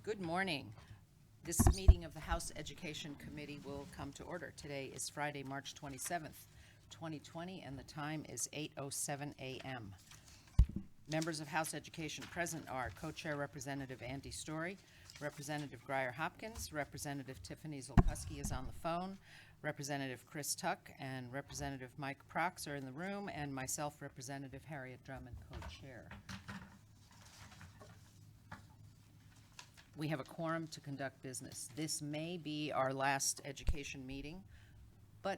Good morning. This meeting of the House Education Committee will come to order. Today is Friday, March 27th, 2020, and the time is 8:07 a.m. Members of House Education present are Co-Chair Representative Andy Story, Representative Grier Hopkins, Representative Tiffany Zolkuski is on the phone, Representative Chris Tuck and Representative Mike Prox are in the room, and myself, Representative Harriet Drummond, Co-Chair. We have a quorum to conduct business. This may be our last education meeting, but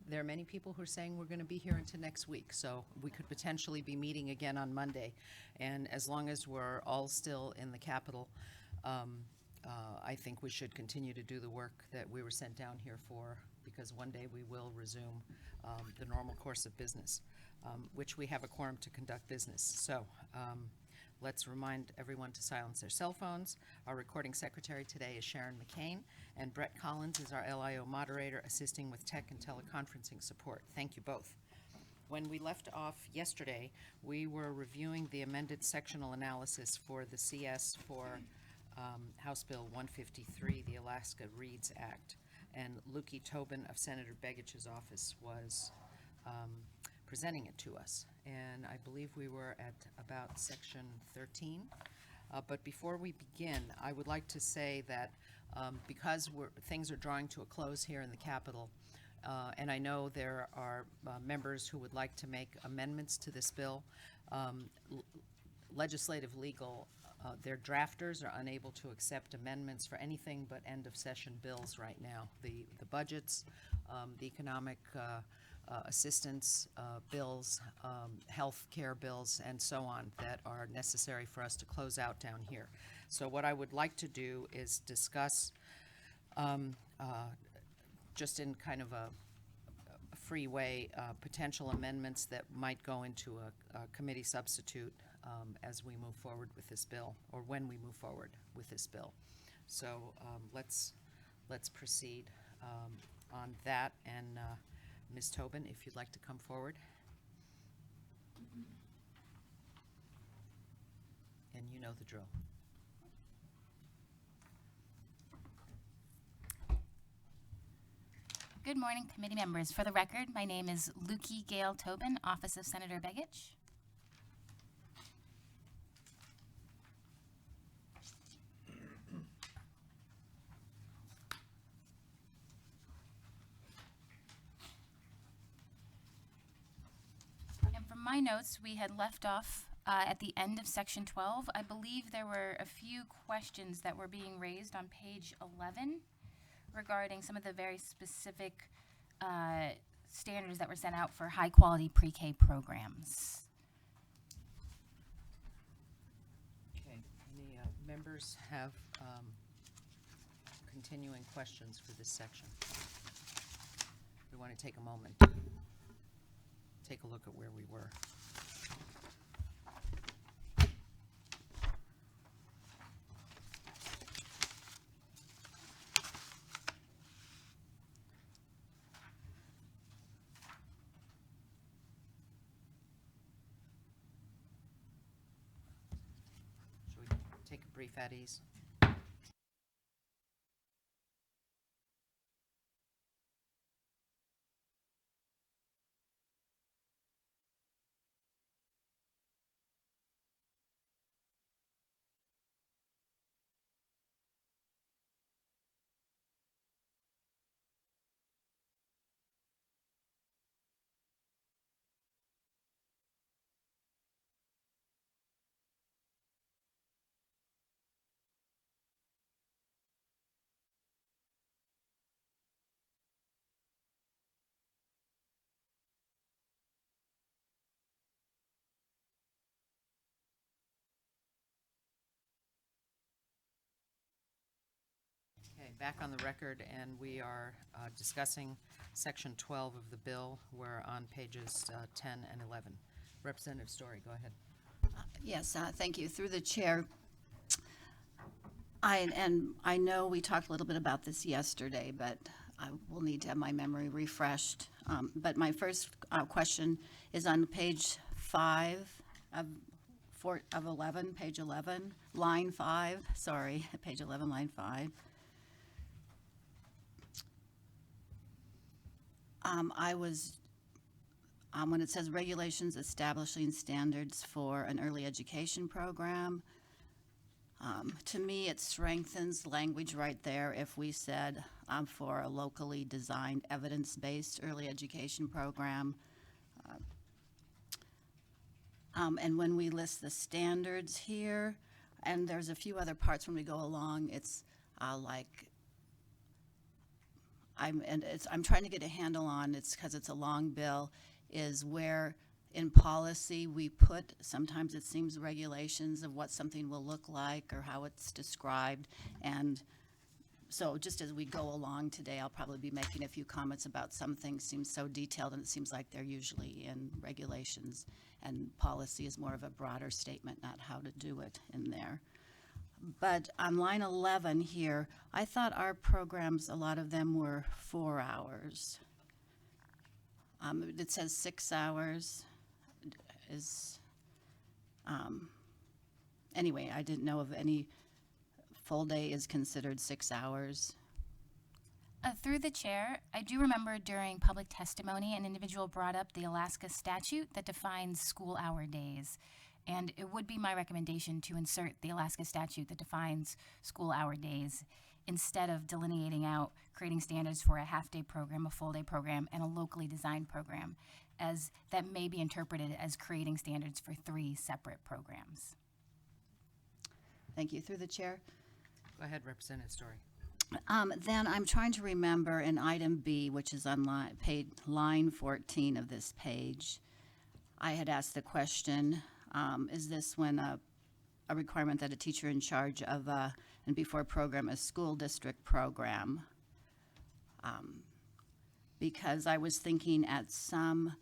there are many people who are saying we're going to be here until next week, so we could potentially be meeting again on Monday. And as long as we're all still in the Capitol, I think we should continue to do the work that we were sent down here for, because one day we will resume the normal course of business, which we have a quorum to conduct business. So let's remind everyone to silence their cell phones. Our recording secretary today is Sharon McCain, and Brett Collins is our LIO moderator, assisting with tech and teleconferencing support. Thank you both. When we left off yesterday, we were reviewing the amended sectional analysis for the CS for House Bill 153, the Alaska Reads Act, and Lukey Tobin of Senator Begich's office was presenting it to us. And I believe we were at about section 13. But before we begin, I would like to say that because things are drawing to a close here in the Capitol, and I know there are members who would like to make amendments to this bill, Legislative Legal, their drafters are unable to accept amendments for anything but end of session bills right now. The budgets, the economic assistance bills, health care bills, and so on that are necessary for us to close out down here. So what I would like to do is discuss, just in kind of a free way, potential amendments that might go into a committee substitute as we move forward with this bill, or when we move forward with this bill. So let's proceed on that, and Ms. Tobin, if you'd like to come forward. And you know the drill. Good morning, committee members. For the record, my name is Lukey Gail Tobin, Office of Senator Begich. And from my notes, we had left off at the end of section 12. I believe there were a few questions that were being raised on page 11 regarding some of the very specific standards that were sent out for high-quality pre-K programs. Okay. Any members have continuing questions for this section? We want to take a moment to take a look at where we were. Take a brief at ease. Okay, back on the record, and we are discussing section 12 of the bill. We're on pages 10 and 11. Representative Story, go ahead. Yes, thank you. Through the chair, I know we talked a little bit about this yesterday, but I will need to have my memory refreshed. But my first question is on page 5 of 11, page 11, line 5, sorry, page 11, line 5. When it says regulations establishing standards for an early education program, to me, it strengthens language right there if we said for a locally designed, evidence-based early education program. And when we list the standards here, and there's a few other parts when we go along, it's I'm trying to get a handle on, it's because it's a long bill, is where in policy we put, sometimes it seems regulations of what something will look like or how it's described. And so just as we go along today, I'll probably be making a few comments about some things seem so detailed, and it seems like they're usually in regulations, and policy is more of a broader statement, not how to do it in there. But on line 11 here, I thought our programs, a lot of them were 4 hours. It says 6 hours is, anyway, I didn't know of any full day is considered 6 hours. Through the chair, I do remember during public testimony, an individual brought up the Alaska statute that defines school hour days. And it would be my recommendation to insert the Alaska statute that defines school hour days instead of delineating out creating standards for a half-day program, a full-day program, and a locally designed program, as that may be interpreted as creating standards for 3 separate programs. Thank you. Through the chair. Go ahead, Representative Story. Then I'm trying to remember in item B, which is on line 14 of this page, I had asked the question, is this when a requirement that a teacher in charge of and before program a school district program? Because I was thinking at some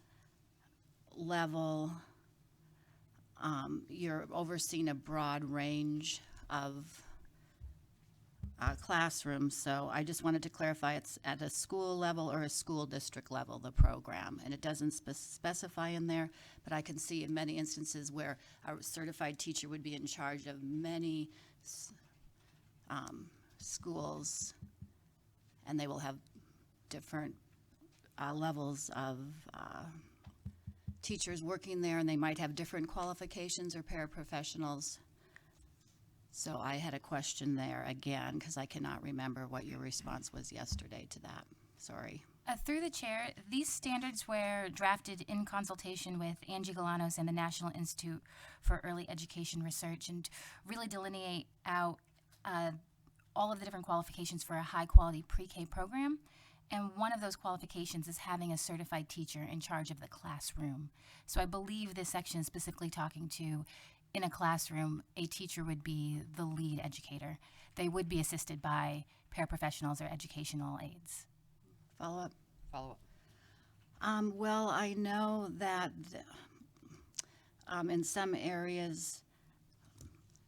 level, you're overseeing a broad range of classrooms, so I just wanted to clarify it's at a school level or a school district level, the program. And it doesn't specify in there, but I can see in many instances where a certified teacher would be in charge of many schools, and they will have different levels of teachers working there, and they might have different qualifications or paraprofessionals. So I had a question there again, because I cannot remember what your response was yesterday to that. Sorry. Through the chair, these standards were drafted in consultation with Angie Galanos and the National Institute for Early Education Research, and really delineate out all of the different qualifications for a high-quality pre-K program. And one of those qualifications is having a certified teacher in charge of the classroom. So I believe this section is specifically talking to, in a classroom, a teacher would be the lead educator. They would be assisted by paraprofessionals or educational aides. Follow up? Follow up. Well, I know that in some areas,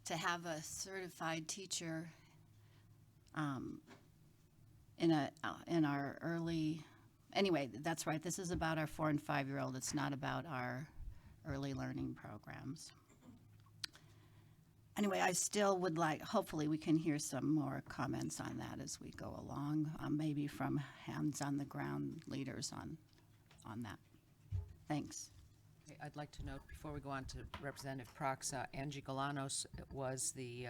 to have a certified teacher in our early, anyway, that's right. This is about our 4- and 5-year-old. It's not about our early learning programs. Anyway, I still would like, hopefully we can hear some more comments on that as we go along, maybe from hands-on-the-ground leaders on that. Thanks. Okay, I'd like to note, before we go on to Representative Prox, Angie Galanos was the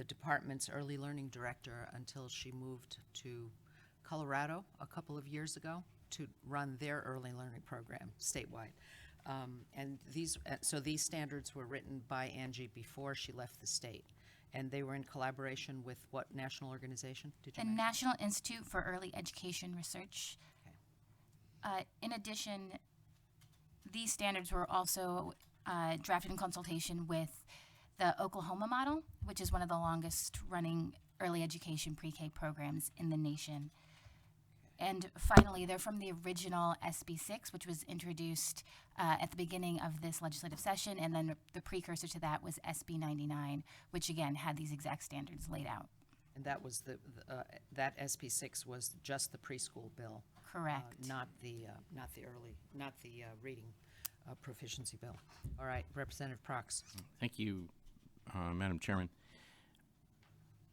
department's early learning director until she moved to Colorado a couple of years ago to run their early learning program statewide. And these standards were written by Angie before she left the state, and they were in collaboration with what national organization? Did you The mention? National Institute for Early Education Research. In addition, these standards were also drafted in consultation with the Oklahoma model, which is one of the longest running early education pre-K programs in the nation. And finally, they're from the original SB 6, which was introduced at the beginning of this legislative session, and then the precursor to that was SB 99, which again had these exact standards laid out. And that was that SB 6 was just the preschool bill. Correct. Not the reading proficiency bill. All right, Representative Prox. Thank you, Madam Chairman.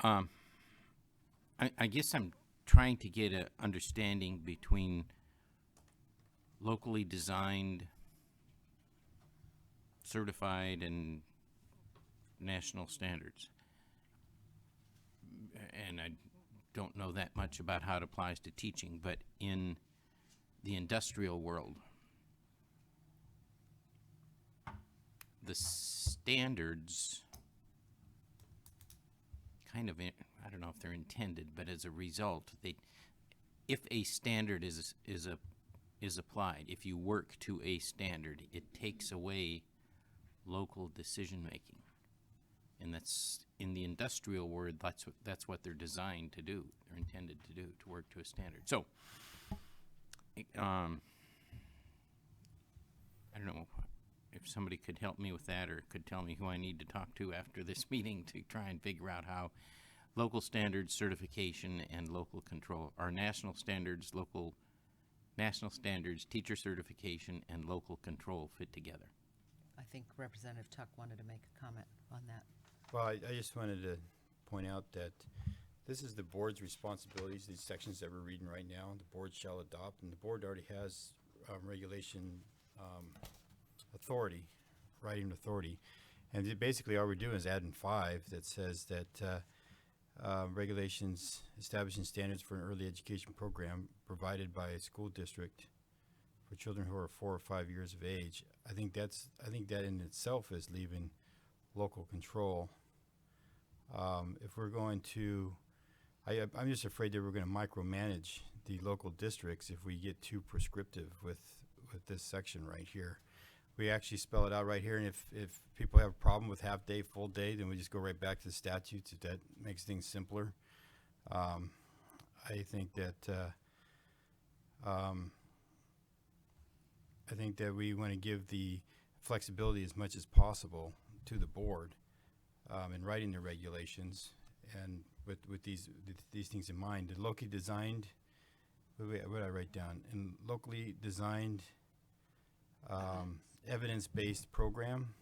I guess I'm trying to get an understanding between locally designed, certified, and national standards. And I don't know that much about how it applies to teaching, but in the industrial world, the standards kind of, I don't know if they're intended, but as a result, if a standard is applied, if you work to a standard, it takes away local decision making, and that's in the industrial world. That's what they're designed to do. They're intended to do, to work to a standard. So, I don't know if somebody could help me with that, or could tell me who I need to talk to after this meeting to try and figure out how local standards, certification, and local control, our national standards, teacher certification, and local control fit together. I think Representative Tuck wanted to make a comment on that. Well, I just wanted to point out that this is the board's responsibilities, these sections that we're reading right now. The board shall adopt, and the board already has regulation authority, writing authority. And basically all we're doing is adding 5 that says that regulations establishing standards for an early education program provided by a school district for children who are 4 or 5 years of age. I think that in itself is leaving local control. If we're going to, I'm just afraid that we're going to micromanage the local districts if we get too prescriptive with this section right here. We actually spell it out right here, and if people have a problem with half day, full day, then we just go right back to the statutes. If that makes things simpler. I think that we want to give the flexibility as much as possible to the board in writing the regulations, and with these things in mind. The locally designed, what did I write down? In locally designed evidence-based program.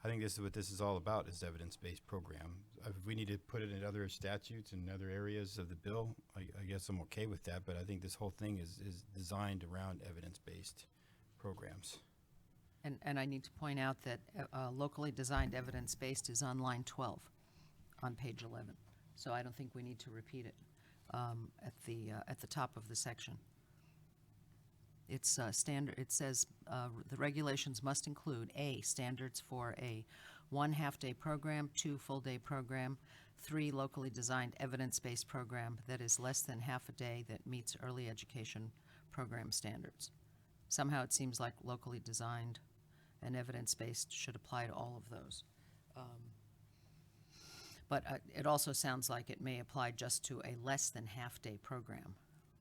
I think this is what this is all about, is evidence-based program. If we need to put it in other statutes and other areas of the bill, I guess I'm okay with that, but I think this whole thing is designed around evidence-based programs. And I need to point out that locally designed evidence-based is on line 12 on page 11. So I don't think we need to repeat it at the top of the section. It's standard. It says the regulations must include A, standards for a 1 half-day program, 2 full-day program, 3 locally designed evidence-based program that is less than half a day that meets early education program standards. Somehow it seems like locally designed and evidence-based should apply to all of those. But it also sounds like it may apply just to a less than half-day program,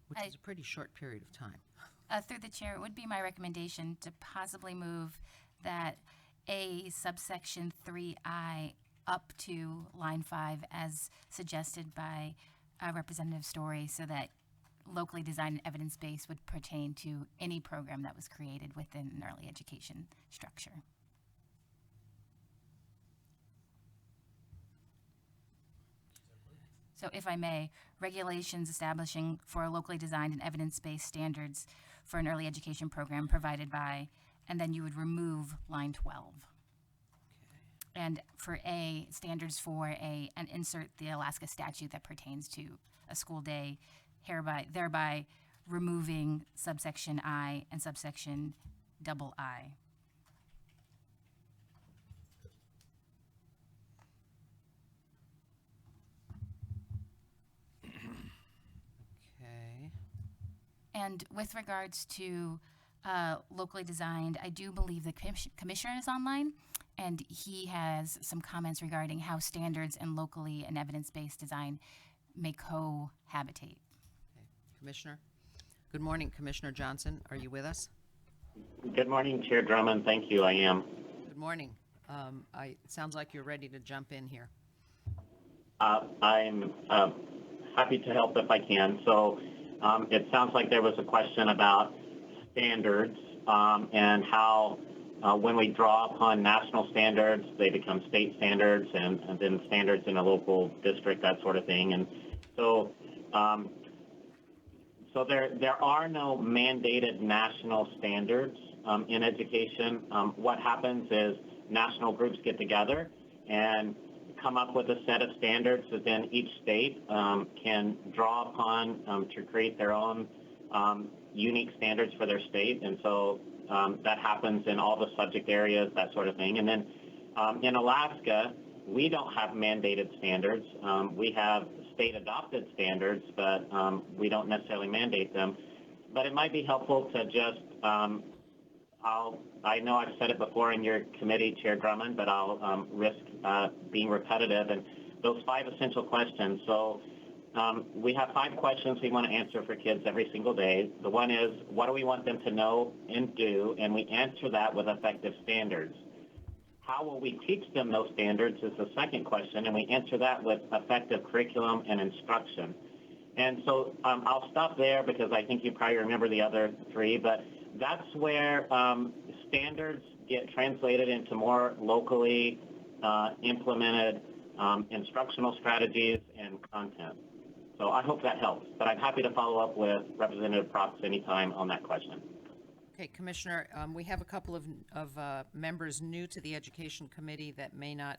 which is a pretty short period of time. Through the chair, it would be my recommendation to possibly move that A subsection 3I up to line 5 as suggested by Representative Story, so that locally designed and evidence-based would pertain to any program that was created within an early education structure. So if I may, regulations establishing for locally designed and evidence-based standards for an early education program provided by, and then you would remove line 12. And for A, standards for a, and insert the Alaska statute that pertains to a school day, thereby removing subsection I and subsection II. Okay. And with regards to locally designed, I do believe the commissioner is online, and he has some comments regarding how standards and locally and evidence-based design may cohabitate. Okay. Commissioner? Good morning, Commissioner Johnson. Are you with us? Good morning, Chair Drummond. Thank you. I am. Good morning. It sounds like you're ready to jump in here. I'm happy to help if I can. So it sounds like there was a question about standards and how when we draw upon national standards, they become state standards and then standards in a local district, that sort of thing. And so, so there are no mandated national standards in education. What happens is national groups get together and come up with a set of standards that then each state can draw upon to create their own unique standards for their state. And so that happens in all the subject areas, that sort of thing. And then in Alaska, we don't have mandated standards. We have state-adopted standards, but we don't necessarily mandate them. But it might be helpful to just, I know I've said it before in your committee, Chair Drummond, but I'll risk being repetitive. And those 5 essential questions. So we have 5 questions we want to answer for kids every single day. The one is, what do we want them to know and do? And we answer that with effective standards. How will we teach them those standards is the second question, and we answer that with effective curriculum and instruction. And so I'll stop there because I think you probably remember the other 3, but that's where standards get translated into more locally implemented instructional strategies and content. So I hope that helps, but I'm happy to follow up with Representative Props anytime on that question. Okay, Commissioner, we have a couple of members new to the Education Committee that may not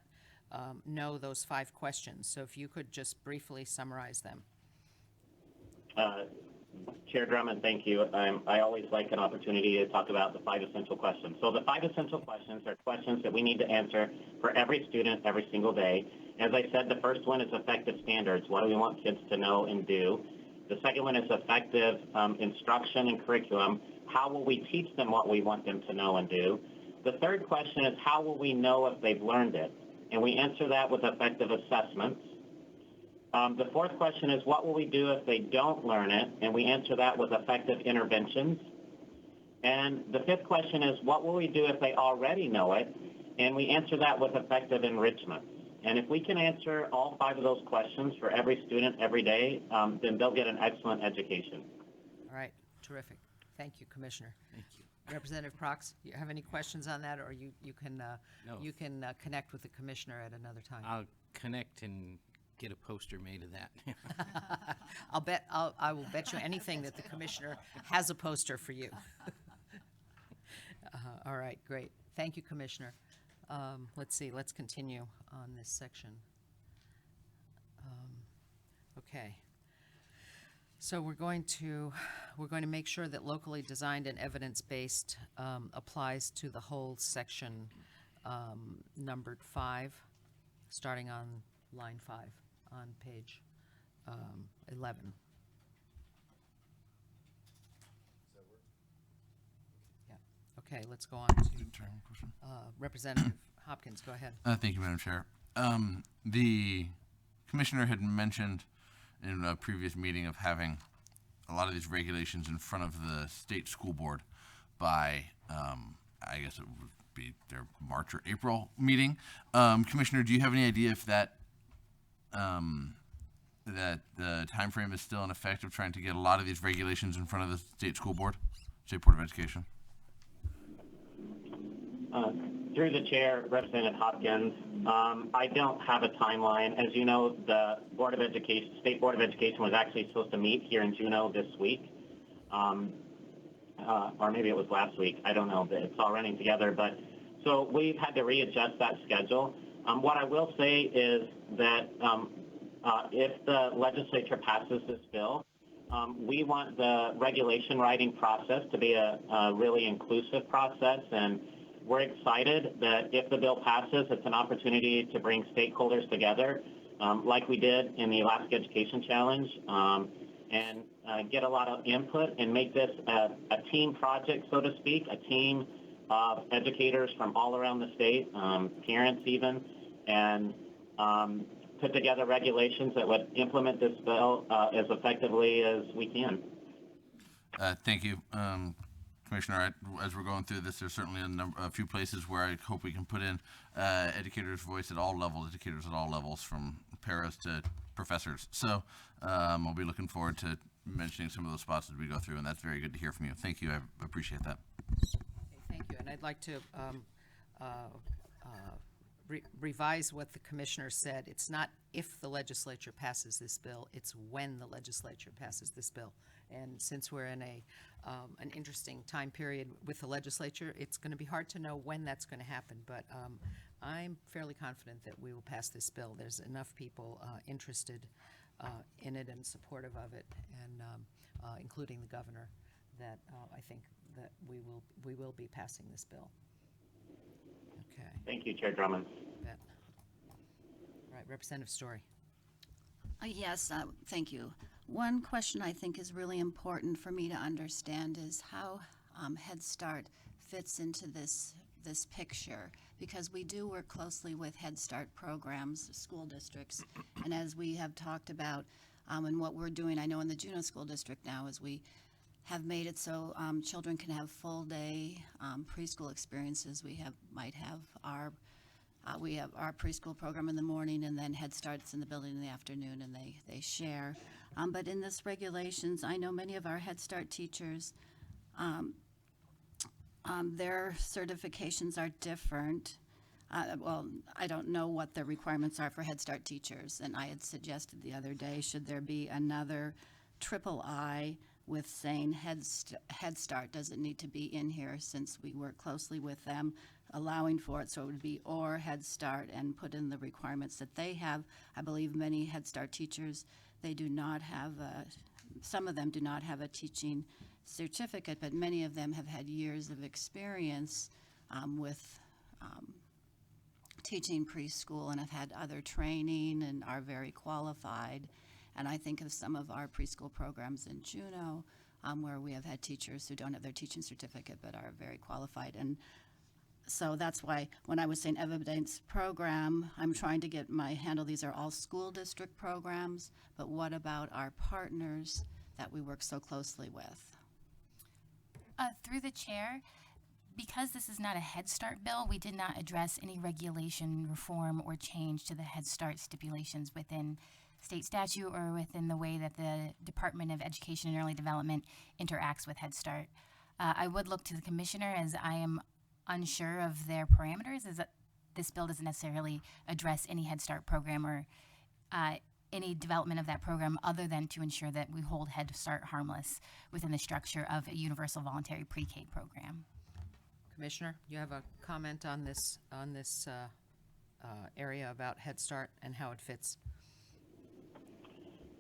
know those 5 questions. So if you could just briefly summarize them. Chair Drummond, thank you. I always like an opportunity to talk about the 5 essential questions. So the 5 essential questions are questions that we need to answer for every student every single day. As I said, the first one is effective standards. What do we want kids to know and do? The second one is effective instruction and curriculum. How will we teach them what we want them to know and do? The third question is, how will we know if they've learned it? And we answer that with effective assessments. The fourth question is, what will we do if they don't learn it? And we answer that with effective interventions. And the fifth question is, what will we do if they already know it? And we answer that with effective enrichment. And if we can answer all 5 of those questions for every student every day, then they'll get an excellent education. All right, terrific. Thank you, Commissioner. Thank you. Representative Prox, you have any questions on that, or you can No. you can connect with the commissioner at another time? I'll connect and get a poster made of that. I will bet you anything that the commissioner has a poster for you. All right, great. Thank you, Commissioner. Let's see, let's continue on this section. Okay. So we're going to make sure that locally designed and evidence-based applies to the whole section numbered 5, starting on line 5 on page 11. Yeah. Okay, let's go on to Representative Hopkins. Go ahead. Thank you, Madam Chair. The commissioner had mentioned in a previous meeting of having a lot of these regulations in front of the state school board by, I guess it would be their March or April meeting. Commissioner, do you have any idea if that that the time frame is still in effect of trying to get a lot of these regulations in front of the state school board, State Board of Education? Through the chair, Representative Hopkins, I don't have a timeline. As you know, the Board of Education, State Board of Education was actually supposed to meet here in Juneau this week, or maybe it was last week. I don't know, but it's all running together. But so we've had to readjust that schedule. What I will say is that if the legislature passes this bill, we want the regulation writing process to be a really inclusive process, and we're excited that if the bill passes, it's an opportunity to bring stakeholders together, like we did in the Alaska Education Challenge, and get a lot of input and make this a team project, so to speak, a team of educators from all around the state, parents even, and put together regulations that would implement this bill as effectively as we can. Thank you. Commissioner, as we're going through this, there's certainly a few places where I hope we can put in educators' voice at all levels, from paras to professors. So I'll be looking forward to mentioning some of those spots as we go through, and that's very good to hear from you. Thank you. I appreciate that. Okay, thank you, and I'd like to revise what the commissioner said. It's not if the legislature passes this bill, it's when the legislature passes this bill. And since we're in an interesting time period with the legislature, it's going to be hard to know when that's going to happen, but I'm fairly confident that we will pass this bill. There's enough people interested in it and supportive of it, and including the governor, that I think that we will be passing this bill. Okay. Thank you, Chair Drummond. Bet. All right, Representative Story. Yes, thank you. One question I think is really important for me to understand is how Head Start fits into this picture, because we do work closely with Head Start programs, school districts, and as we have talked about, and what we're doing, I know in the Juneau School District now, is we have made it so children can have full day preschool experiences. We have our preschool program in the morning, and then Head Start's in the building in the afternoon, and they share. But in this regulations, I know many of our Head Start teachers, their certifications are different. Well, I don't know what the requirements are for Head Start teachers, and I had suggested the other day, should there be another III with saying Head Start? Does it need to be in here, since we work closely with them, allowing for it, so it would be or Head Start, and put in the requirements that they have. I believe many Head Start teachers, they do not have some of them do not have a teaching certificate, but many of them have had years of experience with teaching preschool, and have had other training and are very qualified. And I think of some of our preschool programs in Juneau, where we have had teachers who don't have their teaching certificate but are very qualified. And so that's why when I was saying evidence program, I'm trying to get my handle. These are all school district programs, but what about our partners that we work so closely with? Through the chair, because this is not a Head Start bill, we did not address any regulation reform or change to the Head Start stipulations within state statute or within the way that the Department of Education and Early Development interacts with Head Start. I would look to the commissioner, as I am unsure of their parameters, is that this bill doesn't necessarily address any Head Start program or any development of that program, other than to ensure that we hold Head Start harmless within the structure of a universal voluntary pre-K program. Commissioner, you have a comment on this area about Head Start and how it fits?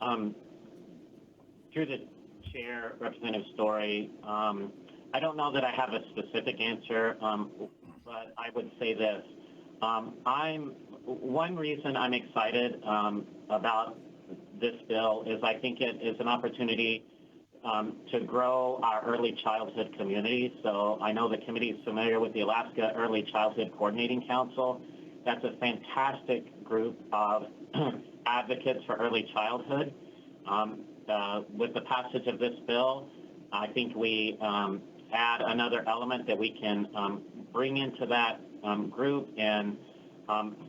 Through the chair, Representative Story, I don't know that I have a specific answer, but I would say this. One reason I'm excited about this bill is I think it is an opportunity to grow our early childhood community. So I know the committee is familiar with the Alaska Early Childhood Coordinating Council. That's a fantastic group of advocates for early childhood. With the passage of this bill, I think we add another element that we can bring into that group and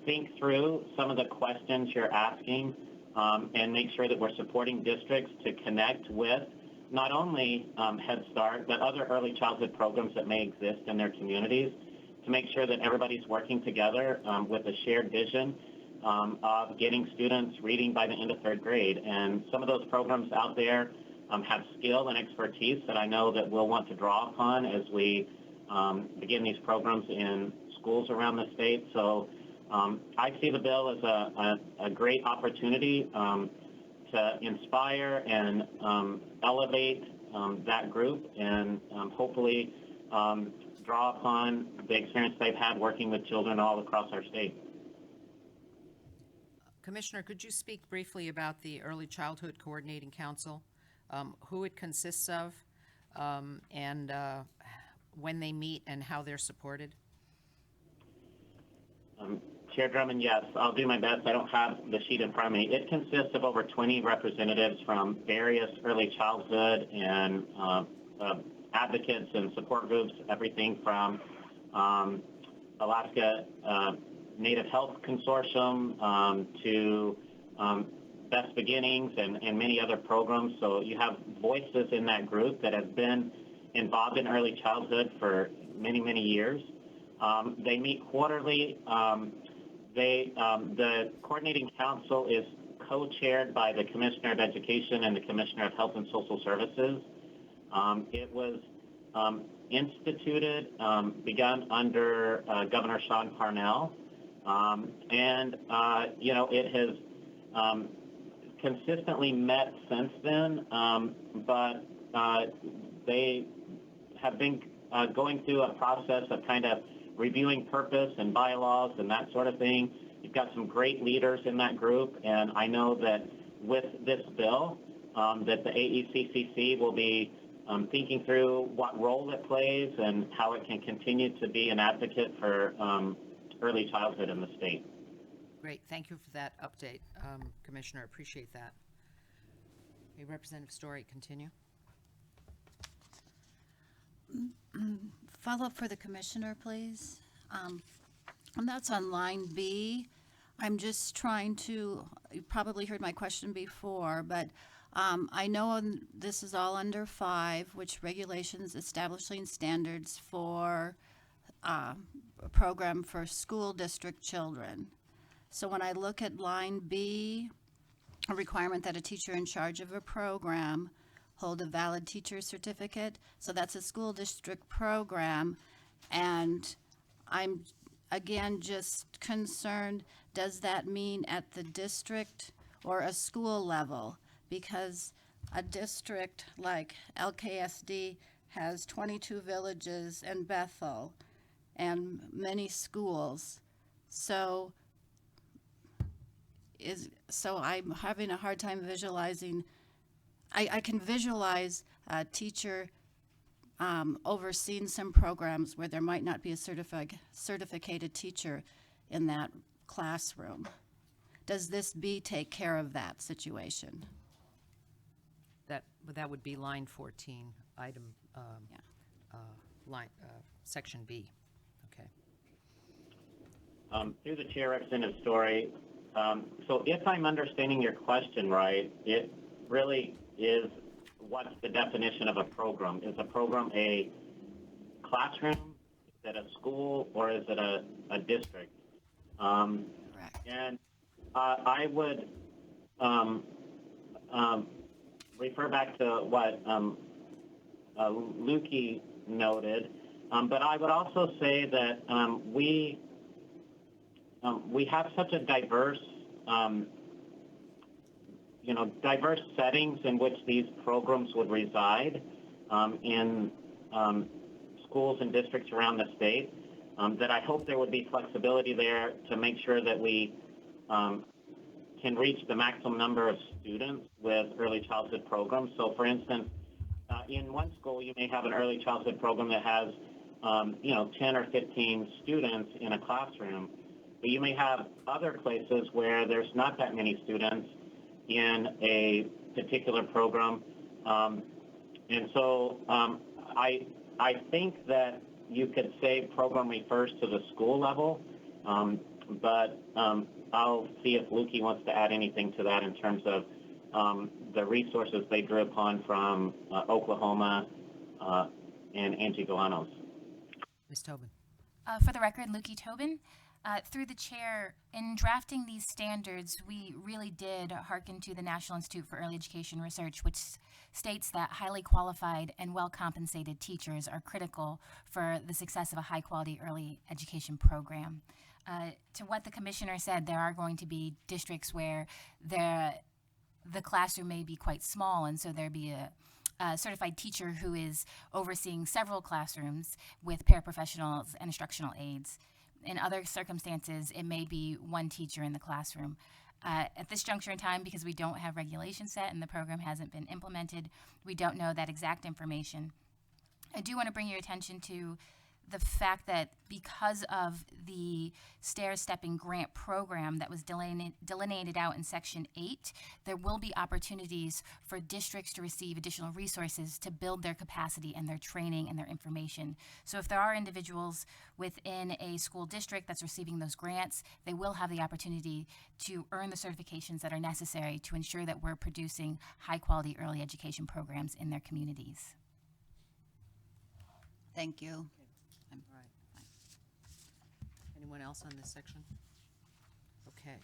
think through some of the questions you're asking and make sure that we're supporting districts to connect with not only Head Start, but other early childhood programs that may exist in their communities, to make sure that everybody's working together with a shared vision of getting students reading by the end of third grade. And some of those programs out there have skill and expertise that I know that we'll want to draw upon as we begin these programs in schools around the state. So I see the bill as a great opportunity to inspire and elevate that group, and hopefully draw upon the experience they've had working with children all across our state. Commissioner, could you speak briefly about the Early Childhood Coordinating Council, who it consists of, and when they meet and how they're supported? Chair Drummond, yes, I'll do my best. I don't have the sheet in front of me. It consists of over 20 representatives from various early childhood and advocates and support groups, everything from Alaska Native Health Consortium to Best Beginnings and many other programs. So you have voices in that group that have been involved in early childhood for many, many years. They meet quarterly. The coordinating council is co-chaired by the Commissioner of Education and the Commissioner of Health and Social Services. It was instituted, begun under Governor Sean Parnell, and it has consistently met since then, but they have been going through a process of kind of reviewing purpose and bylaws and that sort of thing. You've got some great leaders in that group, and I know that with this bill, that the AECCC will be thinking through what role it plays and how it can continue to be an advocate for early childhood in the state. Great, thank you for that update, Commissioner, appreciate that. Okay, Representative Story, continue. Follow-up for the commissioner, please. And that's on line B. I'm just trying to, you probably heard my question before, but I know this is all under 5, which regulations establishing standards for a program for school district children. So when I look at line B, a requirement that a teacher in charge of a program hold a valid teacher certificate. So that's a school district program. And I'm, again, just concerned, does that mean at the district or a school level? Because a district like LKSD has 22 villages and Bethel and many schools. So I'm having a hard time visualizing. I can visualize a teacher overseeing some programs where there might not be a certificated teacher in that classroom. Does this B take care of that situation? That would be line 14, item, section B. Okay. Through the chair, Representative Story. So if I'm understanding your question right, it really is what's the definition of a program? Is a program a classroom? Is it a school, or is it a district? Correct. And I would refer back to what Lukey noted, but I would also say that we have such a diverse diverse settings in which these programs would reside in schools and districts around the state, that I hope there would be flexibility there to make sure that we can reach the maximum number of students with early childhood programs. So, for instance, in one school, you may have an early childhood program that has 10 or 15 students in a classroom, but you may have other places where there's not that many students in a particular program. And so I think that you could say program refers to the school level, but I'll see if Lukey wants to add anything to that in terms of the resources they drew upon from Oklahoma and Angie Galanos. Ms. Tobin. For the record, Lukey Tobin. Through the chair, in drafting these standards, we really did hearken to the National Institute for Early Education Research, which states that highly qualified and well-compensated teachers are critical for the success of a high-quality early education program. To what the commissioner said, there are going to be districts where the classroom may be quite small, and so there'd be a certified teacher who is overseeing several classrooms with paraprofessionals and instructional aides. In other circumstances, it may be one teacher in the classroom. At this juncture in time, because we don't have regulations set and the program hasn't been implemented, we don't know that exact information. I do want to bring your attention to the fact that because of the stair-stepping grant program that was delineated out in Section 8, there will be opportunities for districts to receive additional resources to build their capacity and their training and their information. So if there are individuals within a school district that's receiving those grants, they will have the opportunity to earn the certifications that are necessary to ensure that we're producing high-quality early education programs in their communities. Thank you. All right. Anyone else on this section? Okay.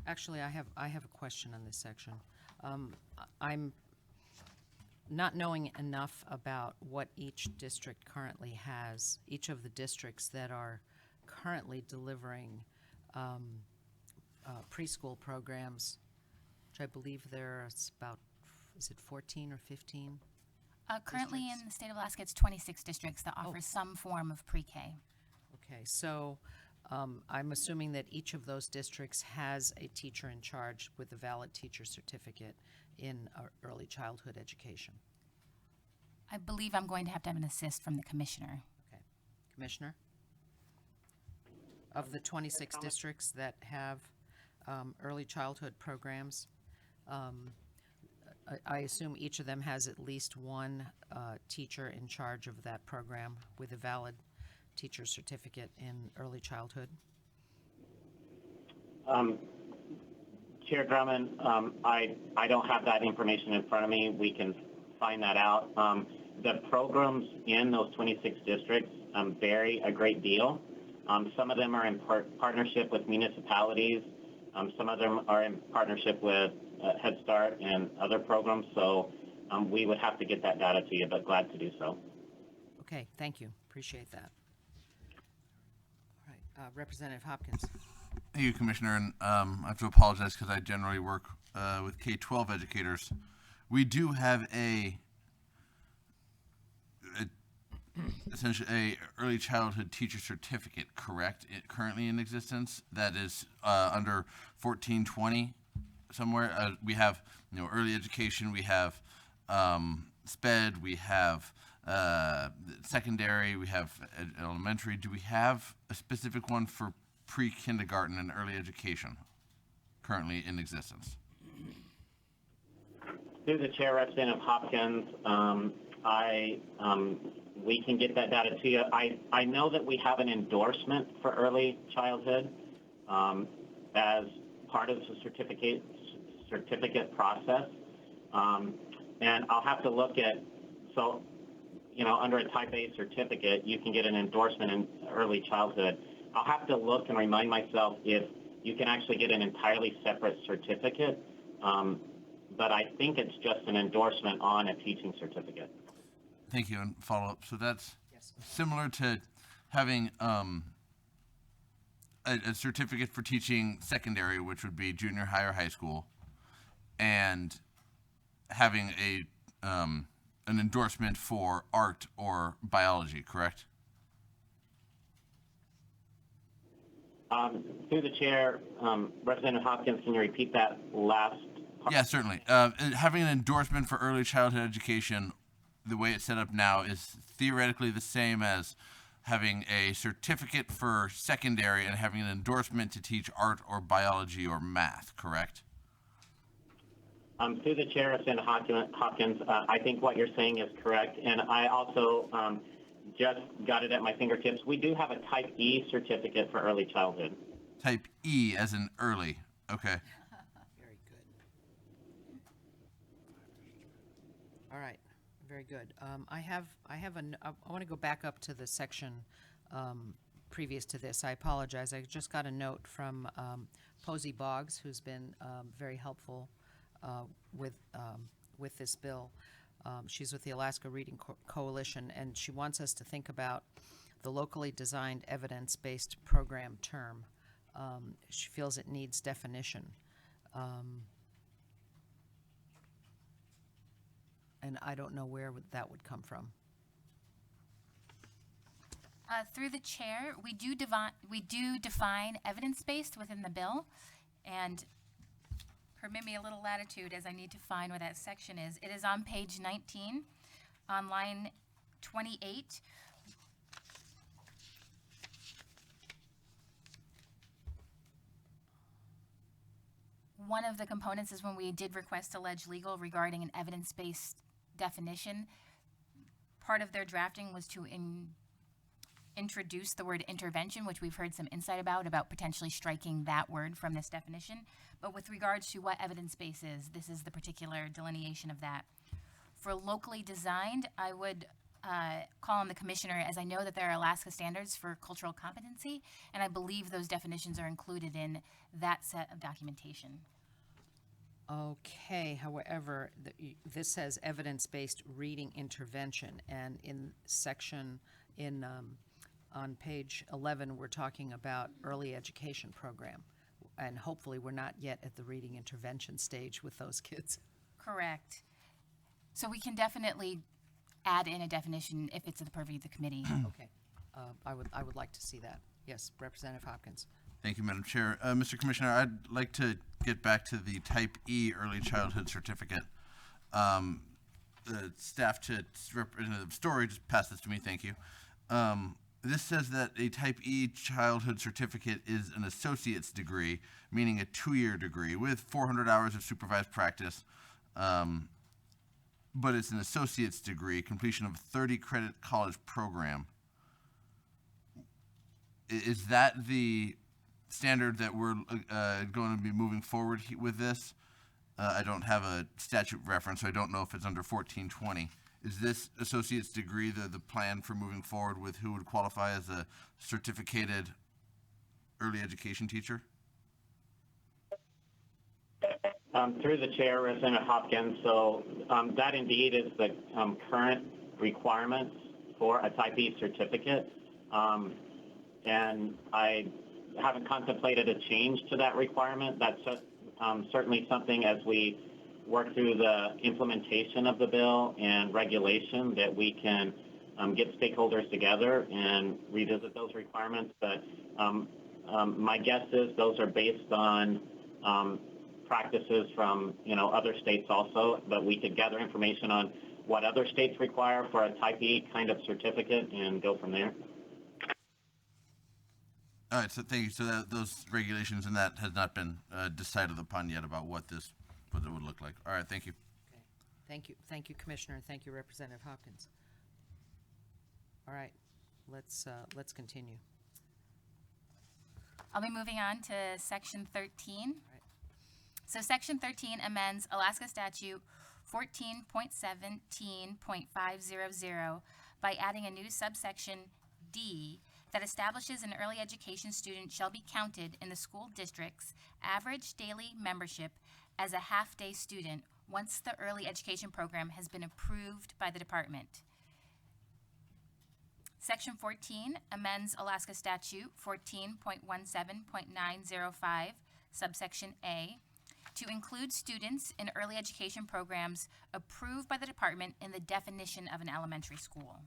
Actually, I have a question on this section. I'm not knowing enough about what each district currently has, each of the districts that are currently delivering preschool programs, which I believe there's about, is it 14 or 15? Currently Districts? in the state of Alaska, it's 26 districts that offer some form of pre-K. Okay, so I'm assuming that each of those districts has a teacher in charge with a valid teacher certificate in early childhood education. I believe I'm going to have an assist from the commissioner. Okay. Commissioner? Of the 26 districts that have early childhood programs, I assume each of them has at least one teacher in charge of that program with a valid teacher certificate in early childhood? Chair Drummond, I don't have that information in front of me. We can find that out. The programs in those 26 districts vary a great deal. Some of them are in partnership with municipalities. Some of them are in partnership with Head Start and other programs. So we would have to get that data to you, but glad to do so. Okay, thank you. Appreciate that. All right, Representative Hopkins. Thank you, Commissioner, and I have to apologize because I generally work with K-12 educators. We do have essentially a early childhood teacher certificate, correct? Currently in existence that is under 1420 somewhere. We have early education. We have SPED. We have secondary. We have elementary. Do we have a specific one for pre-kindergarten and early education currently in existence? Through the chair, Representative Hopkins, we can get that data to you. I know that we have an endorsement for early childhood as part of the certificate process, and I'll have to look at, so under a type A certificate, you can get an endorsement in early childhood. I'll have to look and remind myself if you can actually get an entirely separate certificate, but I think it's just an endorsement on a teaching certificate. Thank you, and follow up. So that's similar to having a certificate for teaching secondary, which would be junior high or high school, and having an endorsement for art or biology, correct? Through the chair, Representative Hopkins, can you repeat that last part? Yeah, certainly. Having an endorsement for early childhood education, the way it's set up now, is theoretically the same as having a certificate for secondary and having an endorsement to teach art or biology or math, correct? Through the chair, Representative Hopkins, I think what you're saying is correct, and I also just got it at my fingertips. We do have a Type E certificate for early childhood. Type E as in early. Okay. Very good. All right, very good. I want to go back up to the section previous to this. I apologize. I just got a note from Posey Boggs, who's been very helpful with this bill. She's with the Alaska Reading Coalition, and she wants us to think about the locally designed evidence-based program term. She feels it needs definition. And I don't know where that would come from. Through the chair, we do define evidence-based within the bill, and permit me a little latitude as I need to find where that section is. It is on page 19, on line 28. One of the components is when we did request alleged legal regarding an evidence-based definition. Part of their drafting was to introduce the word intervention, which we've heard some insight about potentially striking that word from this definition. But with regards to what evidence-based is, this is the particular delineation of that. For locally designed, I would call on the commissioner, as I know that there are Alaska standards for cultural competency, and I believe those definitions are included in that set of documentation. Okay, however, this says evidence-based reading intervention, and in section, on page 11, we're talking about early education program, and hopefully we're not yet at the reading intervention stage with those kids. Correct. So we can definitely add in a definition if it's the purview of the committee. Okay, I would like to see that. Yes, Representative Hopkins. Thank you, Madam Chair. Mr. Commissioner, I'd like to get back to the Type E Early Childhood Certificate. The staff to Representative Story just passed this to me, thank you. This says that a Type E Childhood Certificate is an associate's degree, meaning a 2-year degree with 400 hours of supervised practice, but it's an associate's degree, completion of a 30-credit college program. Is that the standard that we're going to be moving forward with this? I don't have a statute reference, so I don't know if it's under 1420. Is this associate's degree the plan for moving forward with who would qualify as a certificated early education teacher? Through the chair, Representative Hopkins, so that indeed is the current requirements for a Type E certificate. And I haven't contemplated a change to that requirement. That's certainly something as we work through the implementation of the bill and regulation that we can get stakeholders together and revisit those requirements. But my guess is those are based on practices from other states also, but we could gather information on what other states require for a Type E kind of certificate and go from there. All right, so thank you. So those regulations and that has not been decided upon yet about what it would look like. All right, thank you. Okay. Thank you, Commissioner, and thank you, Representative Hopkins. All right, let's continue. I'll be moving on to section 13. So section 13 amends Alaska Statute 14.17.500 by adding a new subsection D that establishes an early education student shall be counted in the school district's average daily membership as a half-day student once the early education program has been approved by the department. Section 14 amends Alaska Statute 14.17.905, subsection A, to include students in early education programs approved by the department in the definition of an elementary school.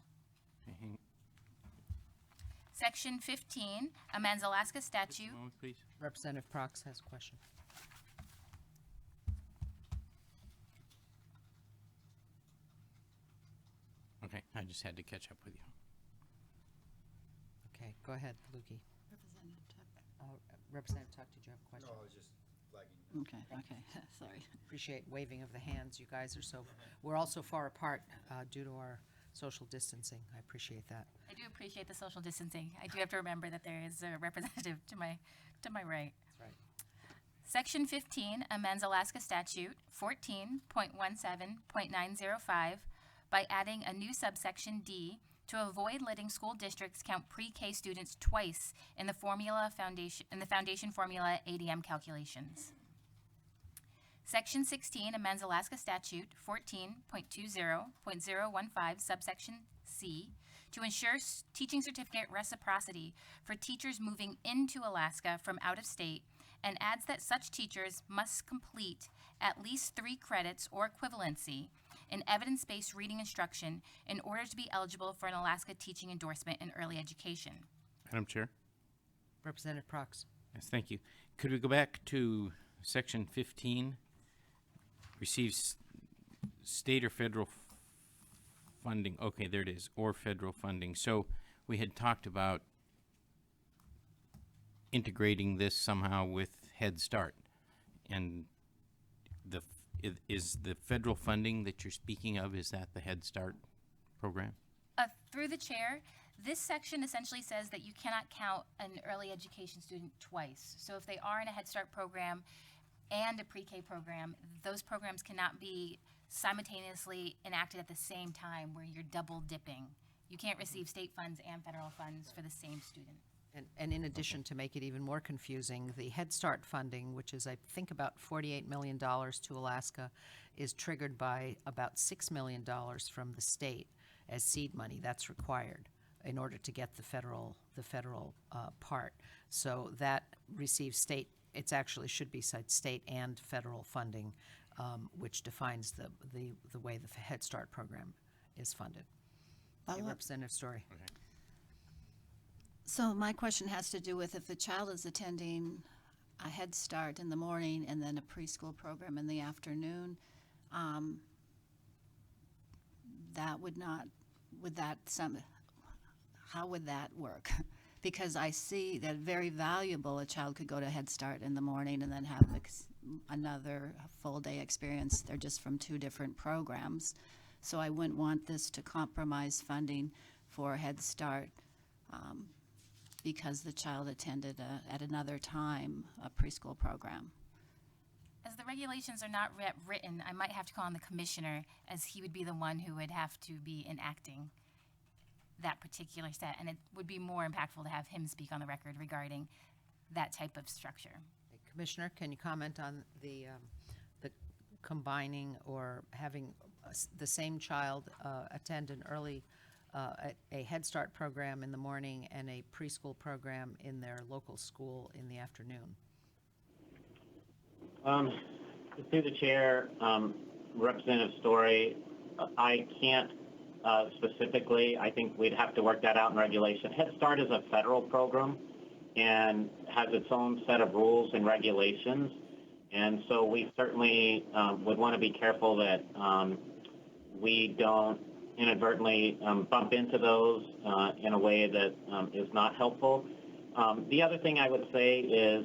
Section 15 amends Alaska Statute. Moment, please. Representative Prox has a question. Okay, I just had to catch up with you. Okay, go ahead, Lukey. Representative Tuck, did you have a question? No, I was just flagging. Okay, sorry. Appreciate waving of the hands. You guys are we're all so far apart due to our social distancing. I appreciate that. I do appreciate the social distancing. I do have to remember that there is a representative to my right. That's right. Section 15 amends Alaska Statute 14.17.905 by adding a new subsection D to avoid letting school districts count pre-K students twice in the foundation formula ADM calculations. Section 16 amends Alaska Statute 14.20.015 subsection C to ensure teaching certificate reciprocity for teachers moving into Alaska from out of state, and adds that such teachers must complete at least 3 credits or equivalency in evidence-based reading instruction in order to be eligible for an Alaska teaching endorsement in early education. Madam Chair? Representative Prox. Yes, thank you. Could we go back to section 15 receives state or federal funding. Okay, there it is, or federal funding. So we had talked about integrating this somehow with Head Start. And is the federal funding that you're speaking of, is that the Head Start program? Through the chair, this section essentially says that you cannot count an early education student twice. So if they are in a Head Start program and a pre-K program, those programs cannot be simultaneously enacted at the same time where you're double dipping. You can't receive state funds and federal funds for the same student. And in addition, to make it even more confusing, the Head Start funding, which is, I think, about $48 million to Alaska, is triggered by about $6 million from the state as seed money. That's required in order to get the federal part. So that receives state. It's actually should be state and federal funding, which defines the way the Head Start program is funded. Okay, Representative Story. So my question has to do with if the child is attending a Head Start in the morning and then a preschool program in the afternoon, how would that work? Because I see that very valuable, a child could go to Head Start in the morning and then have another full day experience. They're just from two different programs. So I wouldn't want this to compromise funding for Head Start because the child attended at another time a preschool program. As the regulations are not written, I might have to call on the commissioner, as he would be the one who would have to be enacting that particular set, and it would be more impactful to have him speak on the record regarding that type of structure. Commissioner, can you comment on the combining or having the same child attend an early a Head Start program in the morning and a preschool program in their local school in the afternoon? Through the chair, Representative Story, I can't specifically. I think we'd have to work that out in regulation. Head Start is a federal program and has its own set of rules and regulations. And so we certainly would want to be careful that we don't inadvertently bump into those in a way that is not helpful. The other thing I would say is,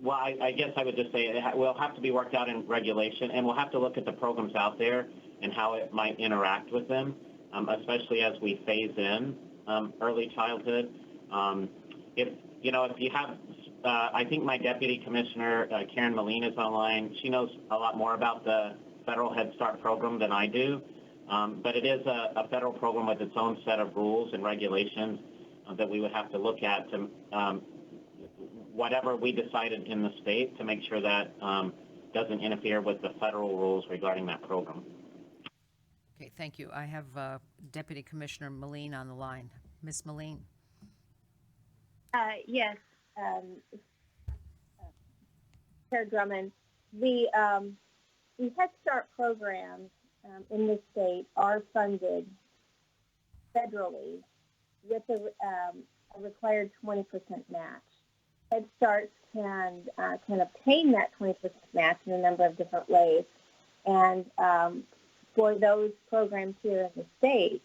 well, I guess I would just say it will have to be worked out in regulation, and we'll have to look at the programs out there and how it might interact with them, especially as we phase in early childhood. If you have, I think my Deputy Commissioner, Karen Moline, is online. She knows a lot more about the federal Head Start program than I do, but it is a federal program with its own set of rules and regulations that we would have to look at to whatever we decided in the state to make sure that doesn't interfere with the federal rules regarding that program. Okay, thank you. I have Deputy Commissioner Moline on the line. Ms. Moline. Yes, Chair Drummond, the Head Start programs in the state are funded federally with a required 20% match. Head Start can obtain that 20% match in a number of different ways, and for those programs here in the state,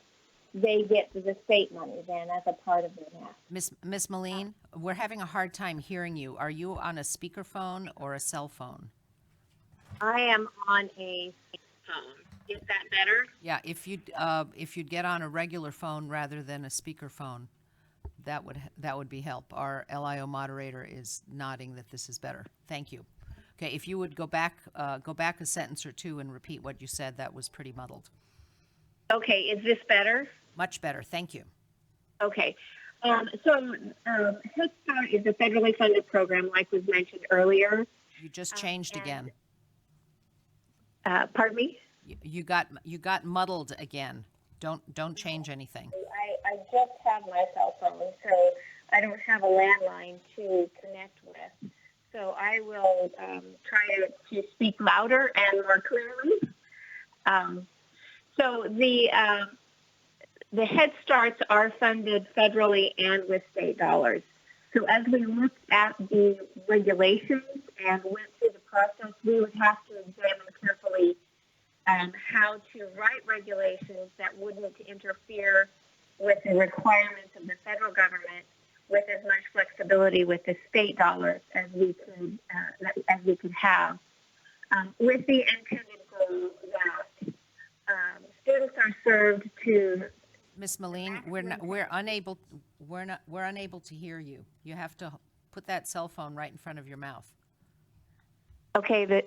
they get the state money then as a part of their match. Ms. Moline, we're having a hard time hearing you. Are you on a speakerphone or a cell phone? I am on a phone. Is that better? Yeah, if you'd get on a regular phone rather than a speakerphone, that would be help. Our LIO moderator is nodding that this is better. Thank you. Okay, if you would go back a sentence or two and repeat what you said, that was pretty muddled. Okay, is this better? Much better, thank you. Okay. Head Start is a federally funded program, like was mentioned earlier. You just changed again. Pardon me? You got muddled again. Don't change anything. I just have my cell phone, so I don't have a landline to connect with. So I will try to speak louder and more clearly. So the Head Starts are funded federally and with state dollars. So as we looked at the regulations and went through the process, we would have to examine carefully how to write regulations that wouldn't interfere with the requirements of the federal government, with as much flexibility with the state dollars as we could have, with the intended goal that students are served to. Ms. Moline, we're unable to hear you. You have to put that cell phone right in front of your mouth. Okay,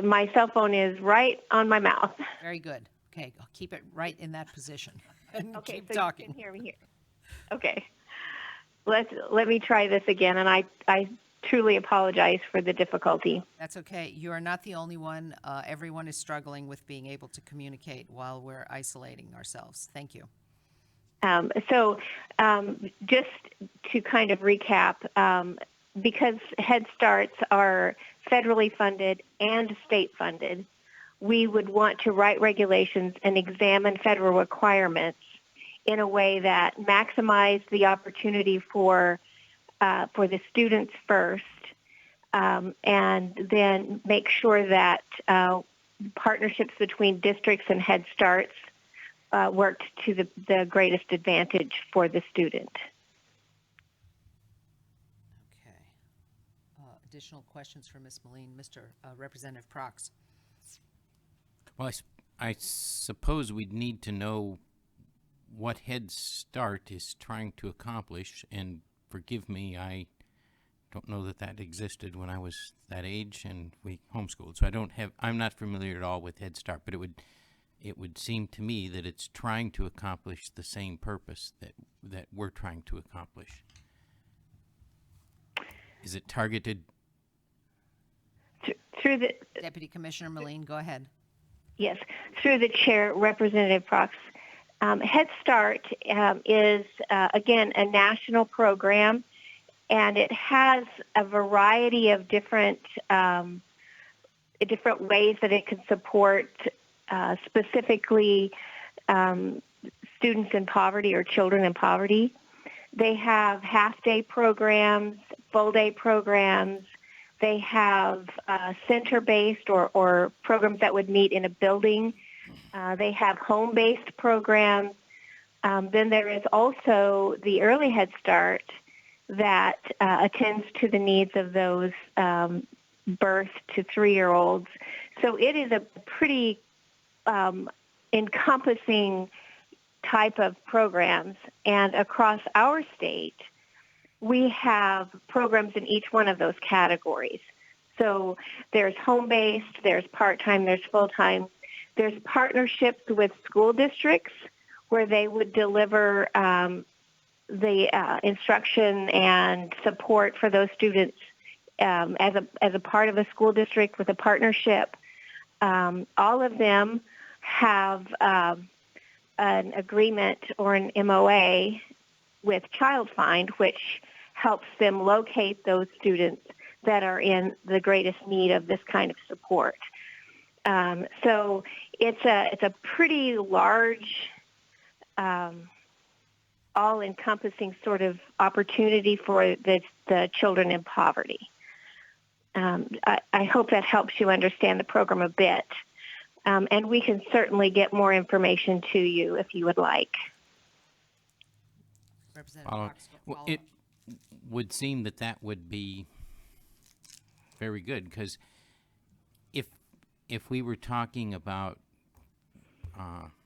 my cell phone is right on my mouth. Very good. Okay, keep it right in that position and Okay, keep so talking. you can hear me here. Okay, let me try this again, and I truly apologize for the difficulty. That's okay. You are not the only one. Everyone is struggling with being able to communicate while we're isolating ourselves. Thank you. Just to kind of recap, because Head Starts are federally funded and state funded, we would want to write regulations and examine federal requirements in a way that maximize the opportunity for the students first, and then make sure that partnerships between districts and Head Starts worked to the greatest advantage for the student. Okay. Additional questions for Ms. Moline? Mr. Representative Prox. Well, I suppose we'd need to know what Head Start is trying to accomplish, and forgive me, I don't know that existed when I was that age and we homeschooled, so I'm not familiar at all with Head Start, but it would seem to me that it's trying to accomplish the same purpose that we're trying to accomplish. Is it targeted? Through the Deputy Commissioner Moline, go ahead. Yes, through the chair, Representative Prox. Head Start is, again, a national program, and it has a variety of different ways that it can support specifically students in poverty or children in poverty. They have half-day programs, full-day programs. They have center-based or programs that would meet in a building. They have home-based programs. Then there is also the Early Head Start that attends to the needs of those birth to 3-year-olds. So it is a pretty encompassing type of programs. And across our state, we have programs in each one of those categories. So there's home-based, there's part-time, there's full-time. There's partnerships with school districts where they would deliver the instruction and support for those students as a part of a school district with a partnership. All of them have an agreement or an MOA with Child Find, which helps them locate those students that are in the greatest need of this kind of support. So it's a pretty large, all-encompassing sort of opportunity for the children in poverty. I hope that helps you understand the program a bit. And we can certainly get more information to you if you would like. Representative Prox, Well, it would seem that would be very good, because if we were talking about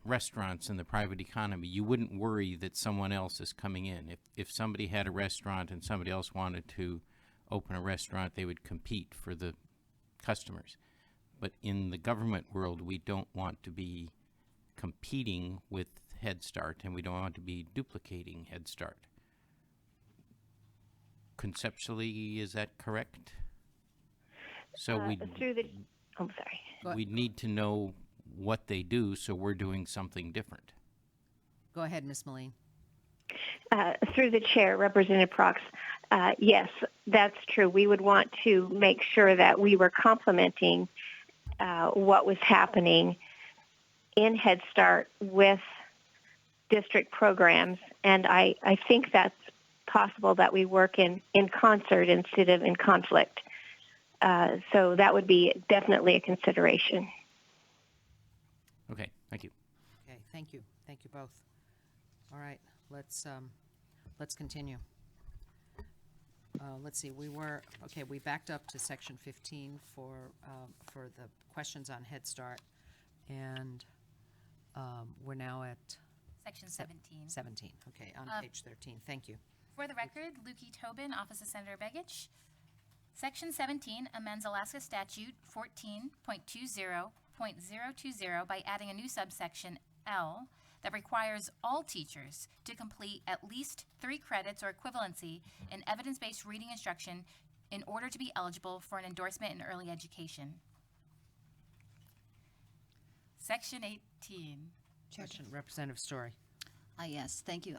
restaurants in the private economy, you wouldn't worry that someone else is coming in. If somebody had a restaurant and somebody else wanted to open a restaurant, they would compete for the customers. But in the government world, we don't want to be competing with Head Start, and we don't want to be duplicating Head Start. Conceptually, is that correct? So we need to know what they do, so we're doing something different. Go ahead, Ms. Moline. Through the chair, Representative Prox, yes, that's true. We would want to make sure that we were complementing what was happening in Head Start with district programs, and I think that's possible that we work in concert instead of in conflict. So that would be definitely a consideration. Okay, thank you. Okay, thank you. Thank you both. All right, let's continue. Let's see, we backed up to section 15 for the questions on Head Start, and we're now at Section 17. 17, okay, on page 13. Thank you. For the record, Lukey Tobin, Office of Senator Begich. Section 17 amends Alaska Statute 14.20.020 by adding a new subsection L that requires all teachers to complete at least 3 credits or equivalency in evidence-based reading instruction in order to be eligible for an endorsement in early education. Section 18. Question, Representative Story. Yes, thank you.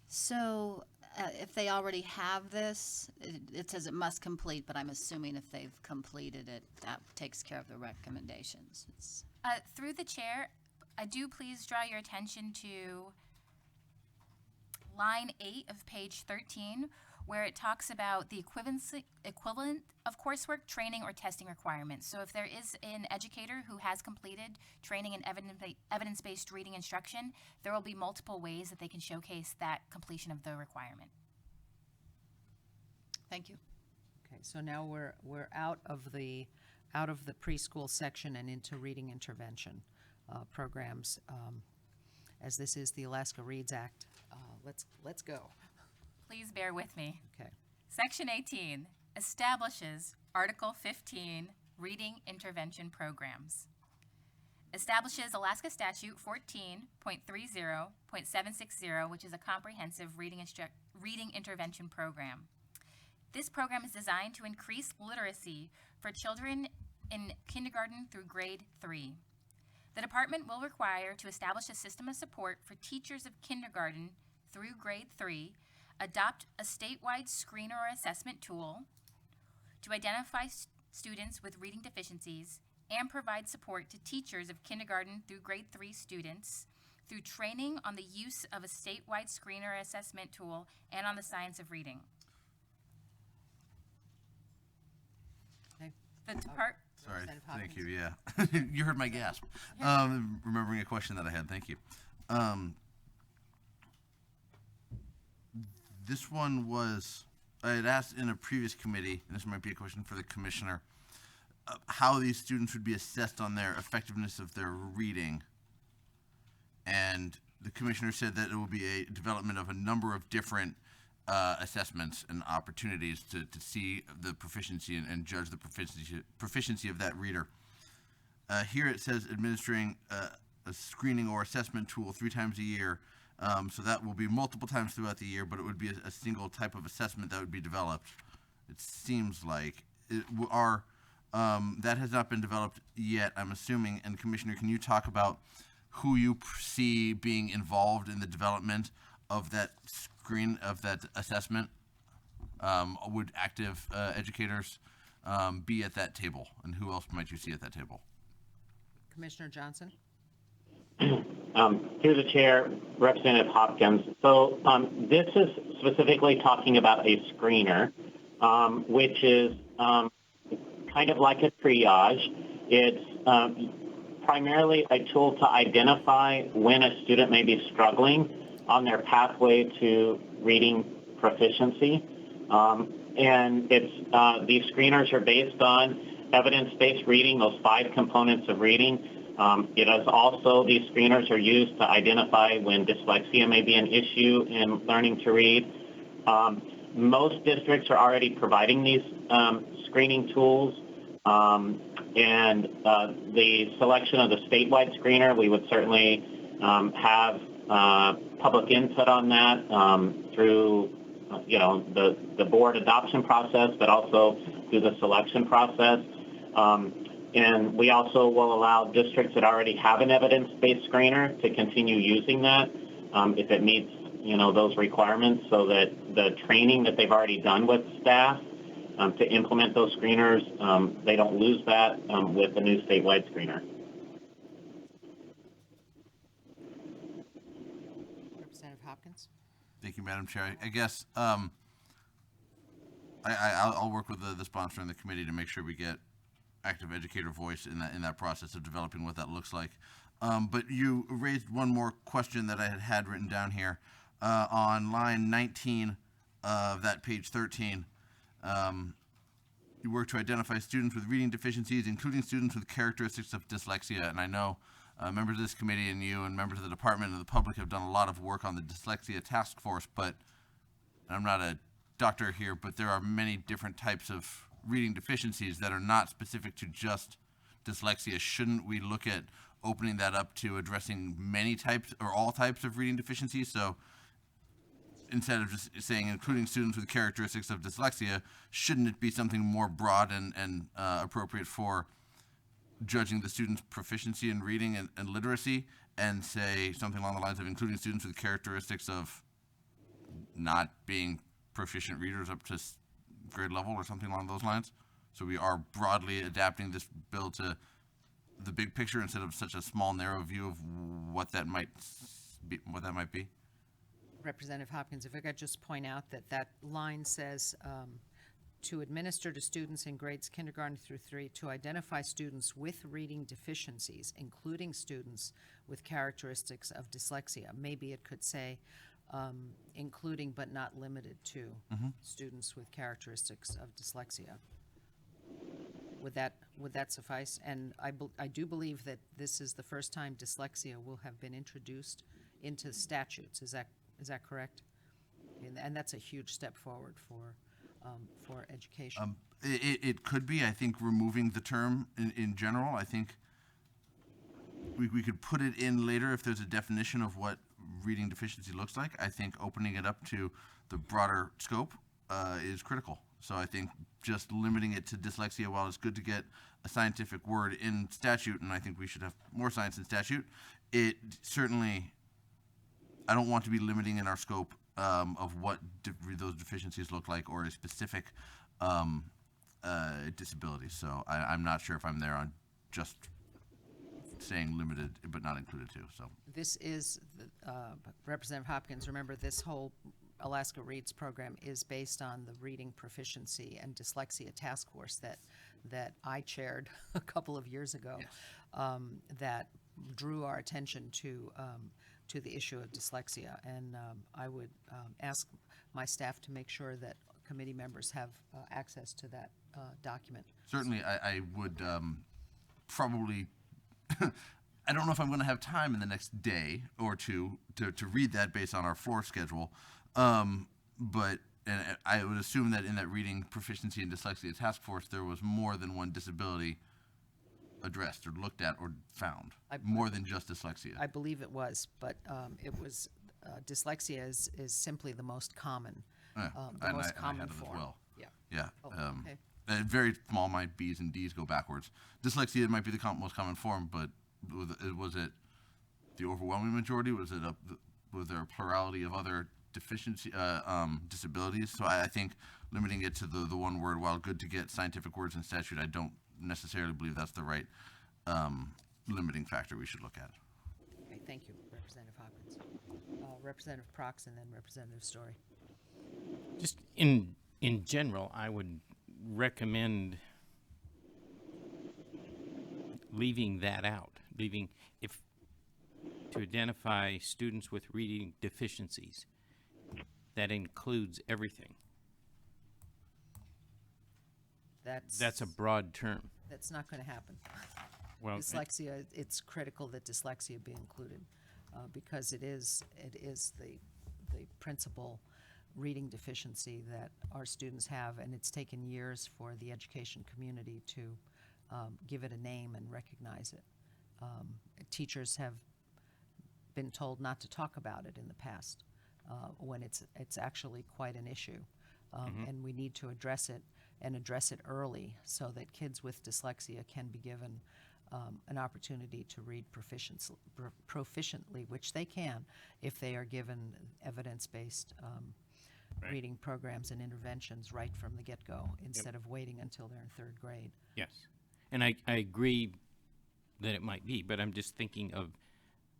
So if they already have this, it says it must complete, but I'm assuming if they've completed it, that takes care of the recommendations. Through the chair, I do please draw your attention to line 8 of page 13, where it talks about the equivalent of coursework, training, or testing requirements. So if there is an educator who has completed training in evidence-based reading instruction, there will be multiple ways that they can showcase that completion of the requirement. Thank you. Okay, so now we're out of the preschool section and into reading intervention programs. As this is the Alaska Reads Act, let's go. Please bear with me. Okay. Section 18 establishes Article 15 reading intervention programs. Establishes Alaska Statute 14.30.760, which is a comprehensive reading intervention program. This program is designed to increase literacy for children in kindergarten through grade 3. The department will require to establish a system of support for teachers of kindergarten through grade 3, adopt a statewide screener or assessment tool to identify students with reading deficiencies, and provide support to teachers of kindergarten through grade 3 students through training on the use of a statewide screener or assessment tool and on the science of reading. Okay. The depart. Sorry, Representative thank you, Hopkins. yeah. You heard my gasp. Remembering a question that I had, thank you. This one was, I had asked in a previous committee, and this might be a question for the commissioner, how these students would be assessed on their effectiveness of their reading. And the commissioner said that it will be a development of a number of different assessments and opportunities to see the proficiency and judge the proficiency of that reader. Here it says administering a screening or assessment tool 3 times a year. So that will be multiple times throughout the year, but it would be a single type of assessment that would be developed. It seems like that has not been developed yet, I'm assuming. And Commissioner, can you talk about who you see being involved in the development of that assessment? Would active educators be at that table, and who else might you see at that table? Commissioner Johnson? Through the chair, Representative Hopkins. So this is specifically talking about a screener, which is kind of like a triage. It's primarily a tool to identify when a student may be struggling on their pathway to reading proficiency. And these screeners are based on evidence-based reading, those 5 components of reading. These screeners are used to identify when dyslexia may be an issue in learning to read. Most districts are already providing these screening tools, and the selection of the statewide screener, we would certainly have public input on that through the board adoption process, but also through the selection process. And we also will allow districts that already have an evidence-based screener to continue using that if it meets, those requirements, so that the training that they've already done with staff to implement those screeners, they don't lose that with the new statewide screener. Representative Hopkins? Thank you, Madam Chair. I guess I'll work with the sponsor and the committee to make sure we get active educator voice in that process of developing what that looks like. But you raised one more question that I had written down here on line 19 of that page 13. You work to identify students with reading deficiencies, including students with characteristics of dyslexia. And I know members of this committee and you and members of the department and the public have done a lot of work on the dyslexia task force, but I'm not a doctor here, but there are many different types of reading deficiencies that are not specific to just dyslexia. Shouldn't we look at opening that up to addressing many types or all types of reading deficiencies? So instead of just saying including students with characteristics of dyslexia, shouldn't it be something more broad and appropriate for judging the student's proficiency in reading and literacy, and say something along the lines of including students with characteristics of not being proficient readers up to grade level or something along those lines? So we are broadly adapting this bill to the big picture instead of such a small, narrow view of what that might be. Representative Hopkins, if I could just point out that line says, to administer to students in grades kindergarten through 3, to identify students with reading deficiencies, including students with characteristics of dyslexia. Maybe it could say, including but not limited to students with characteristics of dyslexia. Would that suffice? And I do believe that this is the first time dyslexia will have been introduced into statutes. Is that correct? And that's a huge step forward for education. It could be. I think removing the term in general, I think we could put it in later if there's a definition of what reading deficiency looks like. I think opening it up to the broader scope is critical. So I think just limiting it to dyslexia, while it's good to get a scientific word in statute, and I think we should have more science in statute, it certainly, I don't want to be limiting in our scope of what those deficiencies look like, or a specific disability. So I'm not sure if I'm there on just saying limited but not included to. So This is, Representative Hopkins, remember this whole Alaska Reads program is based on the Reading Proficiency and Dyslexia Task Force that I chaired a couple of years ago, that drew our attention to the issue of dyslexia. And I would ask my staff to make sure that committee members have access to that document. certainly I would probably I don't know if I'm going to have time in the next day or two to read that based on our floor schedule. But I would assume that in that Reading Proficiency and Dyslexia Task Force, there was more than one disability addressed or looked at or found, more than just dyslexia. I believe it was, but it was, dyslexia is simply the most common, the and most I common had it as form. well. Yeah. Yeah. Oh, okay. Very small, my B's and D's go backwards. Dyslexia might be the most common form, but was it the overwhelming majority? Was there a plurality of other deficiency disabilities? So I think limiting it to the one word, while good to get scientific words in statute, I don't necessarily believe that's the right limiting factor we should look at. Okay, thank you, Representative Hopkins. Representative Prox and then Representative Story. Just in general, I would recommend leaving that out, to identify students with reading deficiencies. That includes everything. That's a broad term. That's not going to happen. Well, Dyslexia, it's critical that dyslexia be included, because it is the principal reading deficiency that our students have, and it's taken years for the education community to give it a name and recognize it. Teachers have been told not to talk about it in the past, when it's actually quite an issue. And we need to address it, and address it early, so that kids with dyslexia can be given an opportunity to read proficiently, which they can if they are given evidence-based reading programs and interventions right from the get-go, instead of waiting until they're in 3rd grade. yes. And I agree that it might be, but I'm just thinking of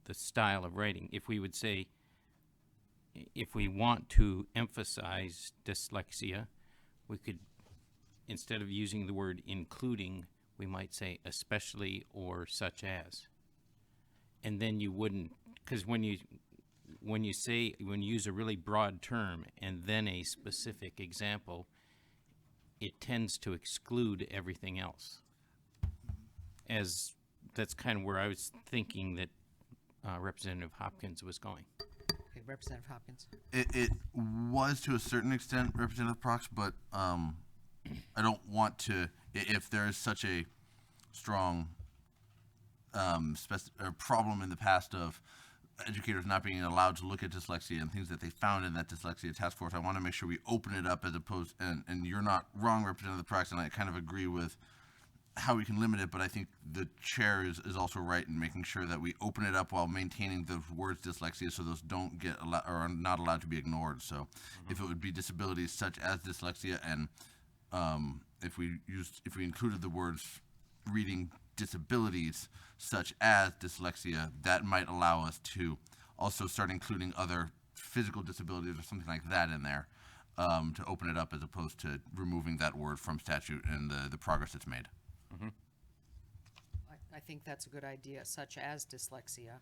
the style of writing. If we would say, if we want to emphasize dyslexia, we could, instead of using the word including, we might say especially or such as. And then you wouldn't, because when you use a really broad term and then a specific example, it tends to exclude everything else. As that's kind of where I was thinking that Representative Hopkins was going. Okay, Representative Hopkins. It was to a certain extent, Representative Prox, but I don't want to, if there is such a strong problem in the past of educators not being allowed to look at dyslexia and things that they found in that dyslexia task force, I want to make sure we open it up as opposed, and you're not wrong, Representative Prox, and I kind of agree with how we can limit it, but I think the chair is also right in making sure that we open it up while maintaining the words dyslexia, so those don't get or are not allowed to be ignored. So if it would be disabilities such as dyslexia, and if we included the words reading disabilities such as dyslexia, that might allow us to also start including other physical disabilities or something like that in there, to open it up as opposed to removing that word from statute and the progress it's made. I think that's a good idea, such as dyslexia.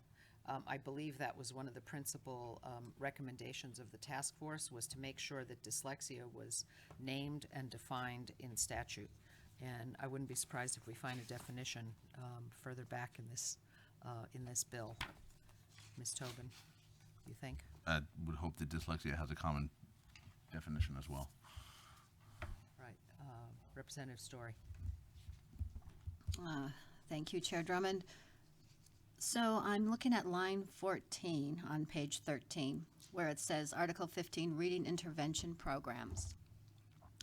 I believe that was one of the principal recommendations of the task force, was to make sure that dyslexia was named and defined in statute. And I wouldn't be surprised if we find a definition further back in this bill. Ms. Tobin, you think? I would hope that dyslexia has a common definition as well. Right. Representative Story. Thank you, Chair Drummond. So I'm looking at line 14 on page 13, where it says Article 15, Reading Intervention Programs.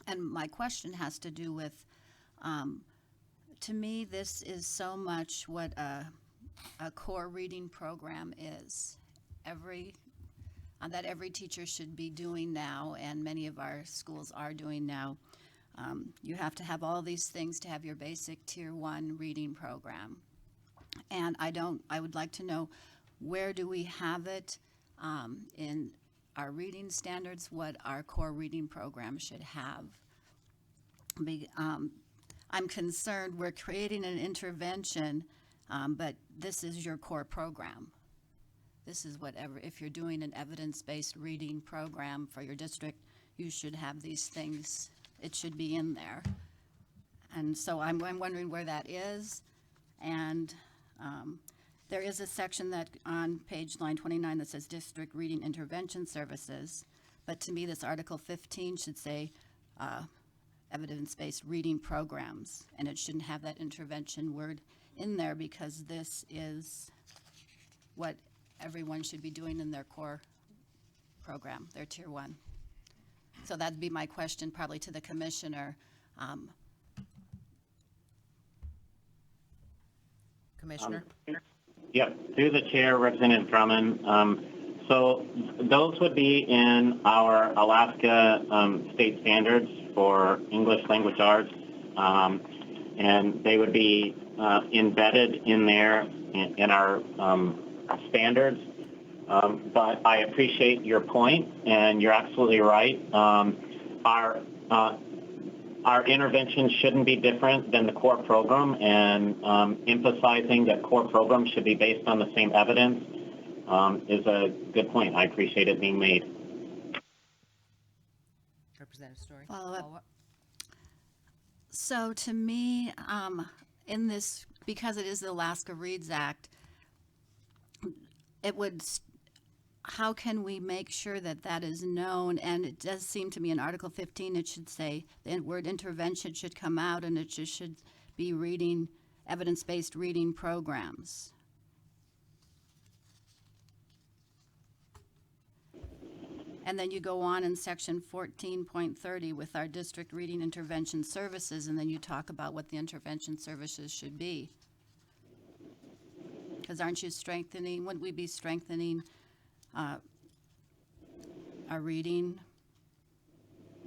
And my question has to do with, to me, this is so much what a core reading program is. That every teacher should be doing now, and many of our schools are doing now. You have to have all these things to have your basic Tier 1 reading program. And I would like to know, where do we have it in our reading standards, what our core reading program should have? I'm concerned we're creating an intervention, but this is your core program. This is whatever, if you're doing an evidence-based reading program for your district, you should have these things. It should be in there. And so I'm wondering where that is. And there is a section that on page line 29 that says District Reading Intervention Services. But to me, this Article 15 should say evidence-based reading programs. And it shouldn't have that intervention word in there, because this is what everyone should be doing in their core program, their Tier 1. So that'd be my question probably to the commissioner. Commissioner? Yep, through the chair, Representative Drummond. So those would be in our Alaska state standards for English language arts, and they would be embedded in there in our standards. But I appreciate your point, and you're absolutely right. Our intervention shouldn't be different than the core program, and emphasizing that core programs should be based on the same evidence is a good point. I appreciate it being made. Representative Story? Follow-up. So to me, in this, because it is the Alaska Reads Act, it would, how can we make sure that that is known? And it does seem to me in Article 15, it should say the word intervention should come out, and it just should be reading, evidence-based reading programs. And then you go on in section 14.30 with our district reading intervention services, and then you talk about what the intervention services should be. Because aren't you strengthening, wouldn't we be strengthening our reading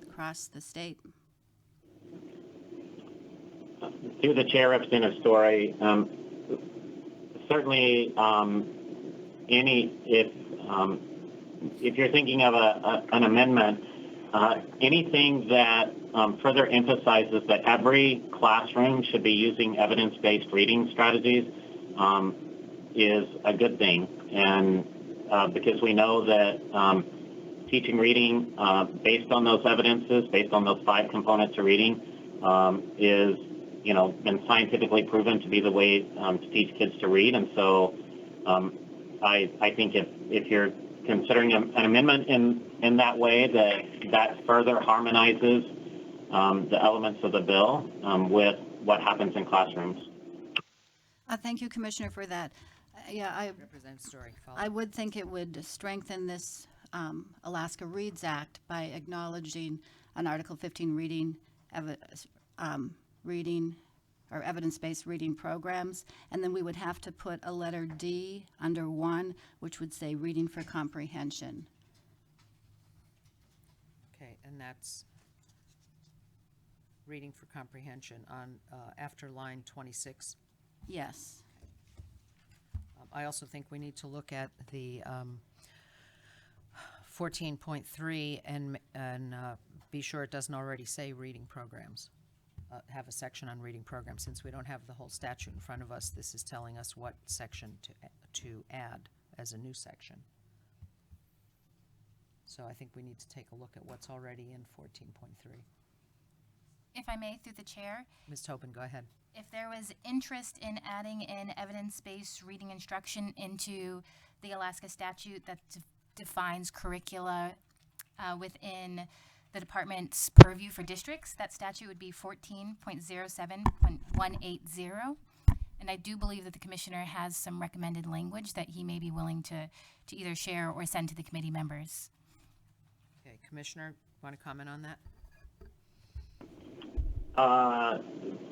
across the state? Through the chair, Representative Story, certainly if you're thinking of an amendment, anything that further emphasizes that every classroom should be using evidence-based reading strategies is a good thing. And because we know that teaching reading based on those evidences, based on those 5 components of reading, is, been scientifically proven to be the way to teach kids to read. And so I think if you're considering an amendment in that way, that further harmonizes the elements of the bill with what happens in classrooms. Thank you, Commissioner, for that. Representative Story, follow. I would think it would strengthen this Alaska Reads Act by acknowledging an Article 15 reading or evidence-based reading programs, and then we would have to put a letter D under 1, which would say reading for comprehension. Okay, and that's reading for comprehension on, after line 26. Yes. I also think we need to look at the 14.3 and be sure it doesn't already say reading programs. Have a section on reading programs. Since we don't have the whole statute in front of us, this is telling us what section to add as a new section. So I think we need to take a look at what's already in 14.3. If I may, through the chair, Ms. Tobin, go ahead. if there was interest in adding in evidence-based reading instruction into the Alaska statute that defines curricula within the department's purview for districts, that statute would be 14.07.180. And I do believe that the commissioner has some recommended language that he may be willing to either share or send to the committee members. Okay, Commissioner, want to comment on that?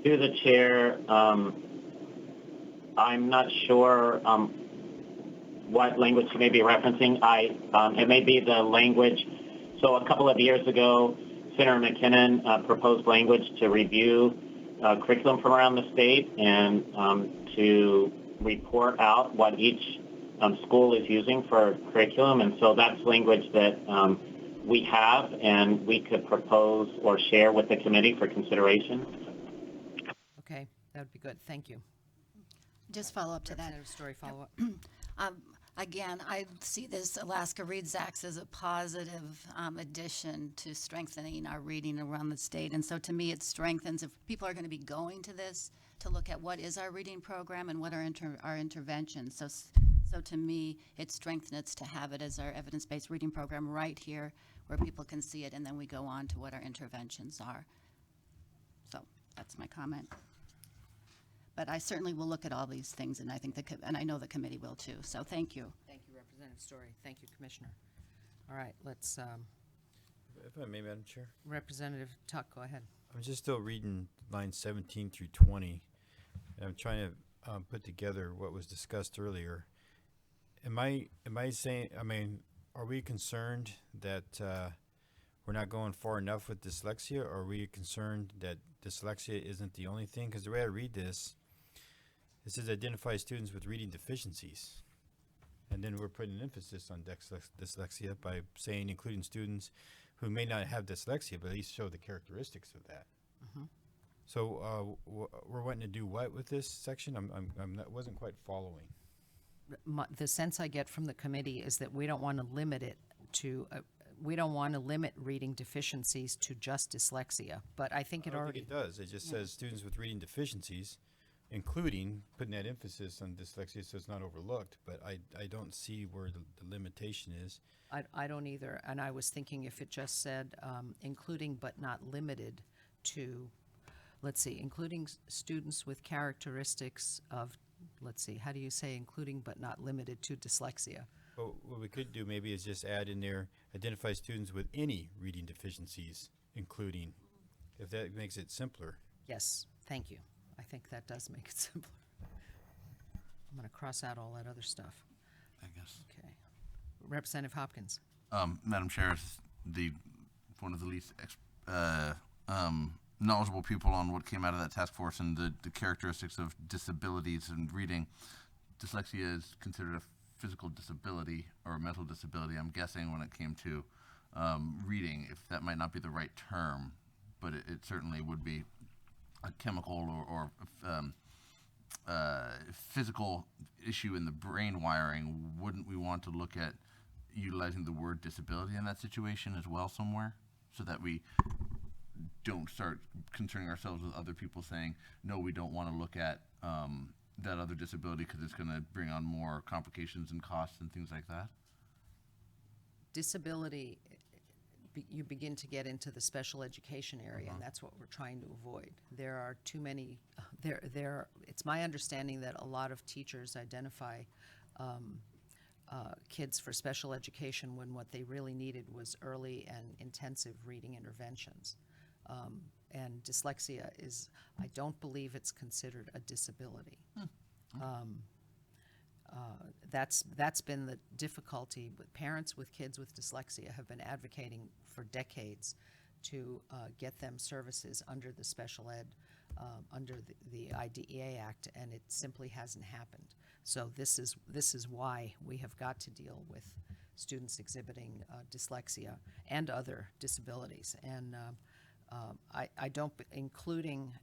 Through the chair, I'm not sure what language you may be referencing. It may be the language. So a couple of years ago, Senator McKinnon proposed language to review curriculum from around the state and to report out what each school is using for curriculum. And so that's language that we have and we could propose or share with the committee for consideration. Okay, that would be good. Thank you. Just follow up to that. Representative Story, follow up. Again, I see this Alaska Reads Act as a positive addition to strengthening our reading around the state. And so to me, it strengthens, if people are going to be going to this, to look at what is our reading program and what are our interventions. So to me, it strengthens to have it as our evidence-based reading program right here where people can see it, and then we go on to what our interventions are. So that's my comment. But I certainly will look at all these things, and I think and I know the committee will too. So thank you. Thank you, Representative Story. Thank you, Commissioner. All right, let's, If I may, Madam Chair, Representative Tuck, go ahead. I'm just still reading lines 17 through 20, and I'm trying to put together what was discussed earlier. Am I saying, are we concerned that we're not going far enough with dyslexia, or are we concerned that dyslexia isn't the only thing? Because the way I read this, it says identify students with reading deficiencies. And then we're putting an emphasis on dyslexia by saying including students who may not have dyslexia, but at least show the characteristics of that. Mhm. So we're wanting to do what with this section? Wasn't quite following. The sense I get from the committee is that we don't want to limit it to, we don't want to limit reading deficiencies to just dyslexia, but I think I it don't already. think it does. It just says students with reading deficiencies, including putting that emphasis on dyslexia so it's not overlooked. But I don't see where the limitation is. I don't either, and I was thinking if it just said, including but not limited to, let's see, including students with characteristics of, let's see, how do you say including but not limited to dyslexia? But what we could do maybe is just add in there, identify students with any reading deficiencies, including, if that makes it simpler. Yes, thank you. I think that does make it simpler. I'm going to cross out all that other stuff. I guess. Okay. Representative Hopkins. Madam Chair, as one of the least knowledgeable people on what came out of that task force and the characteristics of disabilities and reading, dyslexia is considered a physical disability or mental disability. I'm guessing when it came to reading, if that might not be the right term, but it certainly would be a chemical or physical issue in the brain wiring. Wouldn't we want to look at utilizing the word disability in that situation as well somewhere, so that we don't start concerning ourselves with other people saying, no, we don't want to look at that other disability because it's going to bring on more complications and costs and things like that? Disability, you begin to get into the special education area, and that's what we're trying to avoid. There are too many, it's my understanding that a lot of teachers identify kids for special education when what they really needed was early and intensive reading interventions. And dyslexia is, I don't believe it's considered a disability. That's been the difficulty with parents with kids with dyslexia have been advocating for decades to get them services under the special ed, under the IDEA Act, and it simply hasn't happened. So this is why we have got to deal with students exhibiting dyslexia and other disabilities. And I don't, including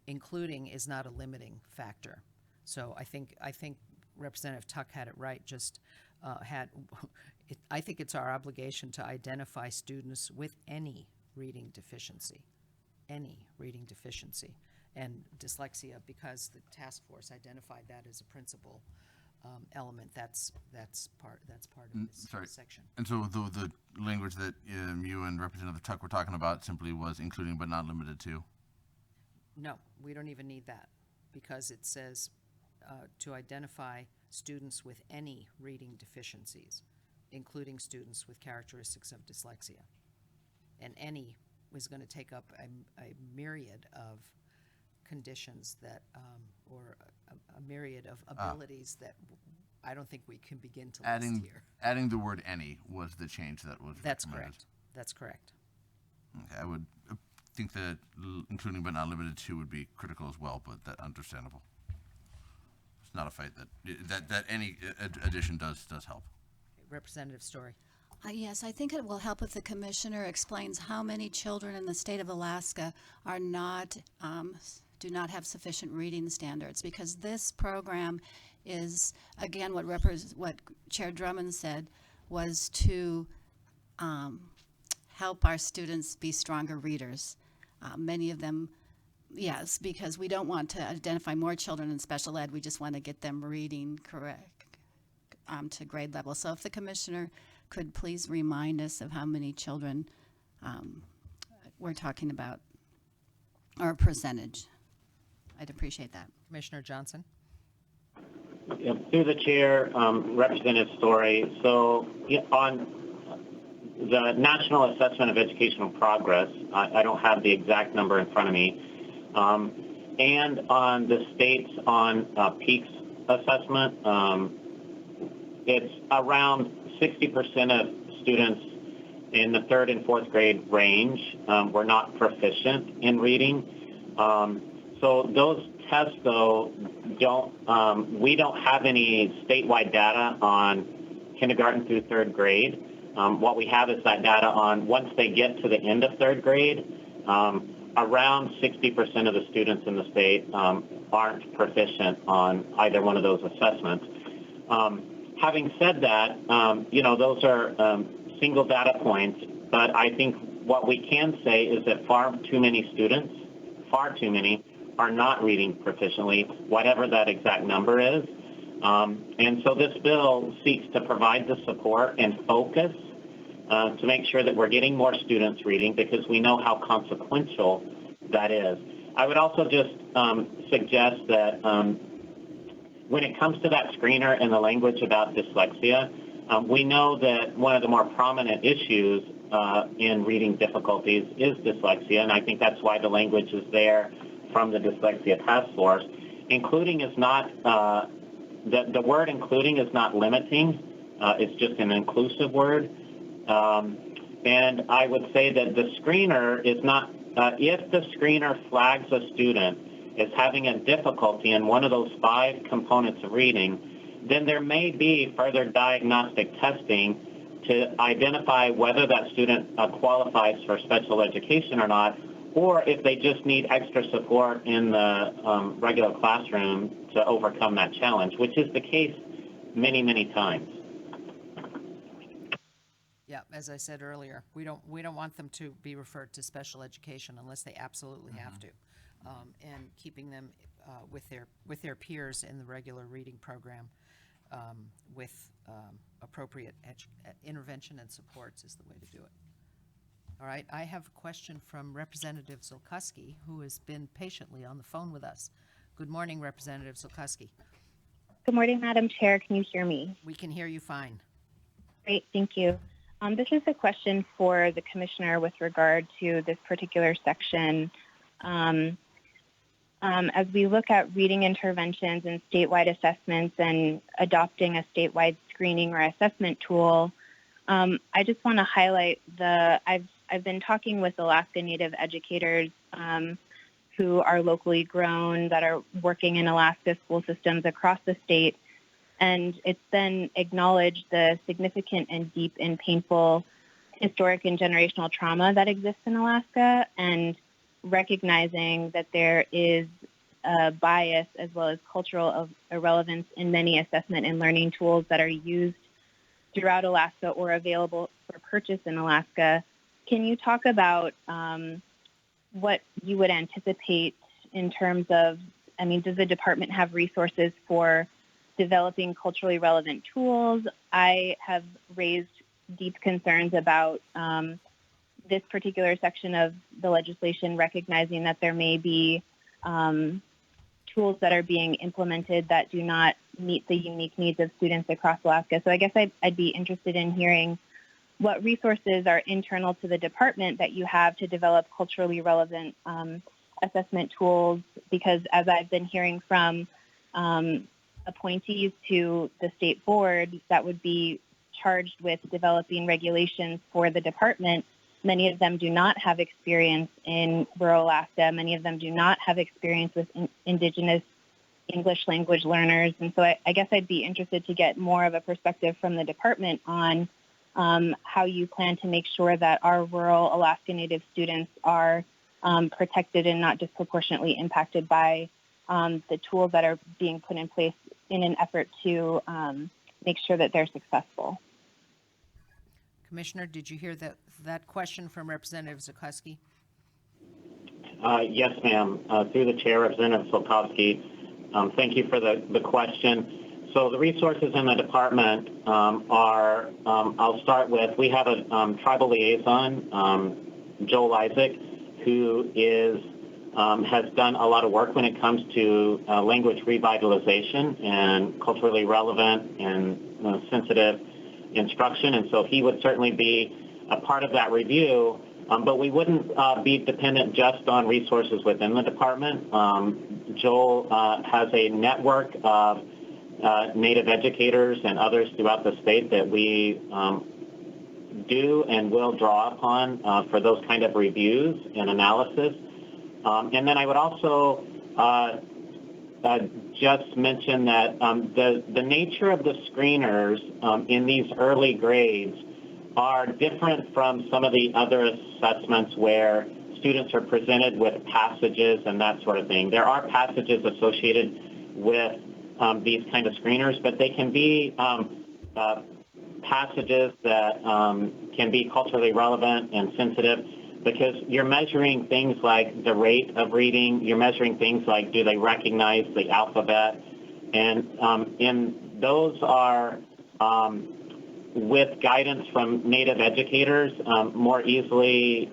is not a limiting factor. So I think Representative Tuck had it right, I think it's our obligation to identify students with any reading deficiency, and dyslexia, because the task force identified that as a principal element. That's part of this Sorry. section. And so the language that you and Representative Tuck were talking about simply was including but not limited to? No, we don't even need that, because it says to identify students with any reading deficiencies, including students with characteristics of dyslexia. And any is going to take up a myriad of conditions that, or a myriad of abilities that I don't think we can begin to list here. Adding the word any was the change that was That's recommended. correct. That's correct. Okay, I would think that including but not limited to would be critical as well, but that understandable. It's not a fight that any addition does help. Representative Story. Yes, I think it will help if the commissioner explains how many children in the state of Alaska are not, do not have sufficient reading standards, because this program is, again, what Chair Drummond said, was to help our students be stronger readers. Many of them, yes, because we don't want to identify more children in special ed, we just want to get them reading correct to grade level. So if the commissioner could please remind us of how many children we're talking about, or percentage. I'd appreciate that. Commissioner Johnson. Yeah, through the chair, Representative Story. So on the National Assessment of Educational Progress, I don't have the exact number in front of me, and on the states on PEAKS assessment, it's around 60% of students in the 3rd and 4th grade range were not proficient in reading. So those tests, though, we don't have any statewide data on kindergarten through 3rd grade. What we have is that data on once they get to the end of 3rd grade, around 60% of the students in the state aren't proficient on either one of those assessments. Having said that, those are single data points, but I think what we can say is that far too many students, are not reading proficiently, whatever that exact number is. And so this bill seeks to provide the support and focus to make sure that we're getting more students reading, because we know how consequential that is. I would also just suggest that when it comes to that screener and the language about dyslexia, we know that one of the more prominent issues in reading difficulties is dyslexia, and I think that's why the language is there from the Dyslexia Task Force. Including is not, the word including is not limiting, it's just an inclusive word. And I would say that the screener is not, if the screener flags a student as having a difficulty in one of those 5 components of reading, then there may be further diagnostic testing to identify whether that student qualifies for special education or not, or if they just need extra support in the regular classroom to overcome that challenge, which is the case many, many times. Yeah, as I said earlier, we don't want them to be referred to special education unless they absolutely have to. And keeping them with their peers in the regular reading program with appropriate intervention and supports is the way to do it. All right, I have a question from Representative Zulkowski, who has been patiently on the phone with us. Good morning, Representative Zulkowski. Good morning, Madam Chair. Can you hear me? We can hear you fine. Great, thank you. This is a question for the Commissioner with regard to this particular section. As we look at reading interventions and statewide assessments and adopting a statewide screening or assessment tool, I just want to highlight I've been talking with Alaska Native educators who are locally grown, that are working in Alaska school systems across the state, and it's been acknowledged the significant and deep and painful historic and generational trauma that exists in Alaska, and recognizing that there is a bias as well as cultural irrelevance in many assessment and learning tools that are used throughout Alaska or available for purchase in Alaska. Can you talk about what you would anticipate in terms of, does the department have resources for developing culturally relevant tools? I have raised deep concerns about this particular section of the legislation, recognizing that there may be tools that are being implemented that do not meet the unique needs of students across Alaska. So I guess I'd be interested in hearing what resources are internal to the department that you have to develop culturally relevant assessment tools, because as I've been hearing from appointees to the state board that would be charged with developing regulations for the department, many of them do not have experience in rural Alaska. Many of them do not have experience with Indigenous English language learners. And so I guess I'd be interested to get more of a perspective from the department on how you plan to make sure that our rural Alaska Native students are protected and not disproportionately impacted by the tools that are being put in place in an effort to make sure that they're successful. Commissioner, did you hear that question from Representative Zulkowski? Yes, ma'am. Through the chair, Representative Zulkowski, thank you for the question. So the resources in the department are, I'll start with, we have a tribal liaison, Joel Isaac, who has done a lot of work when it comes to language revitalization and culturally relevant and sensitive instruction. And so he would certainly be a part of that review, but we wouldn't be dependent just on resources within the department. Joel has a network of Native educators and others throughout the state that we do and will draw upon for those kind of reviews and analysis. And then I would also just mention that the nature of the screeners in these early grades are different from some of the other assessments where students are presented with passages and that sort of thing. There are passages associated with these kind of screeners, but they can be passages that can be culturally relevant and sensitive, because you're measuring things like the rate of reading, you're measuring things like, do they recognize the alphabet? And those are, with guidance from Native educators, more easily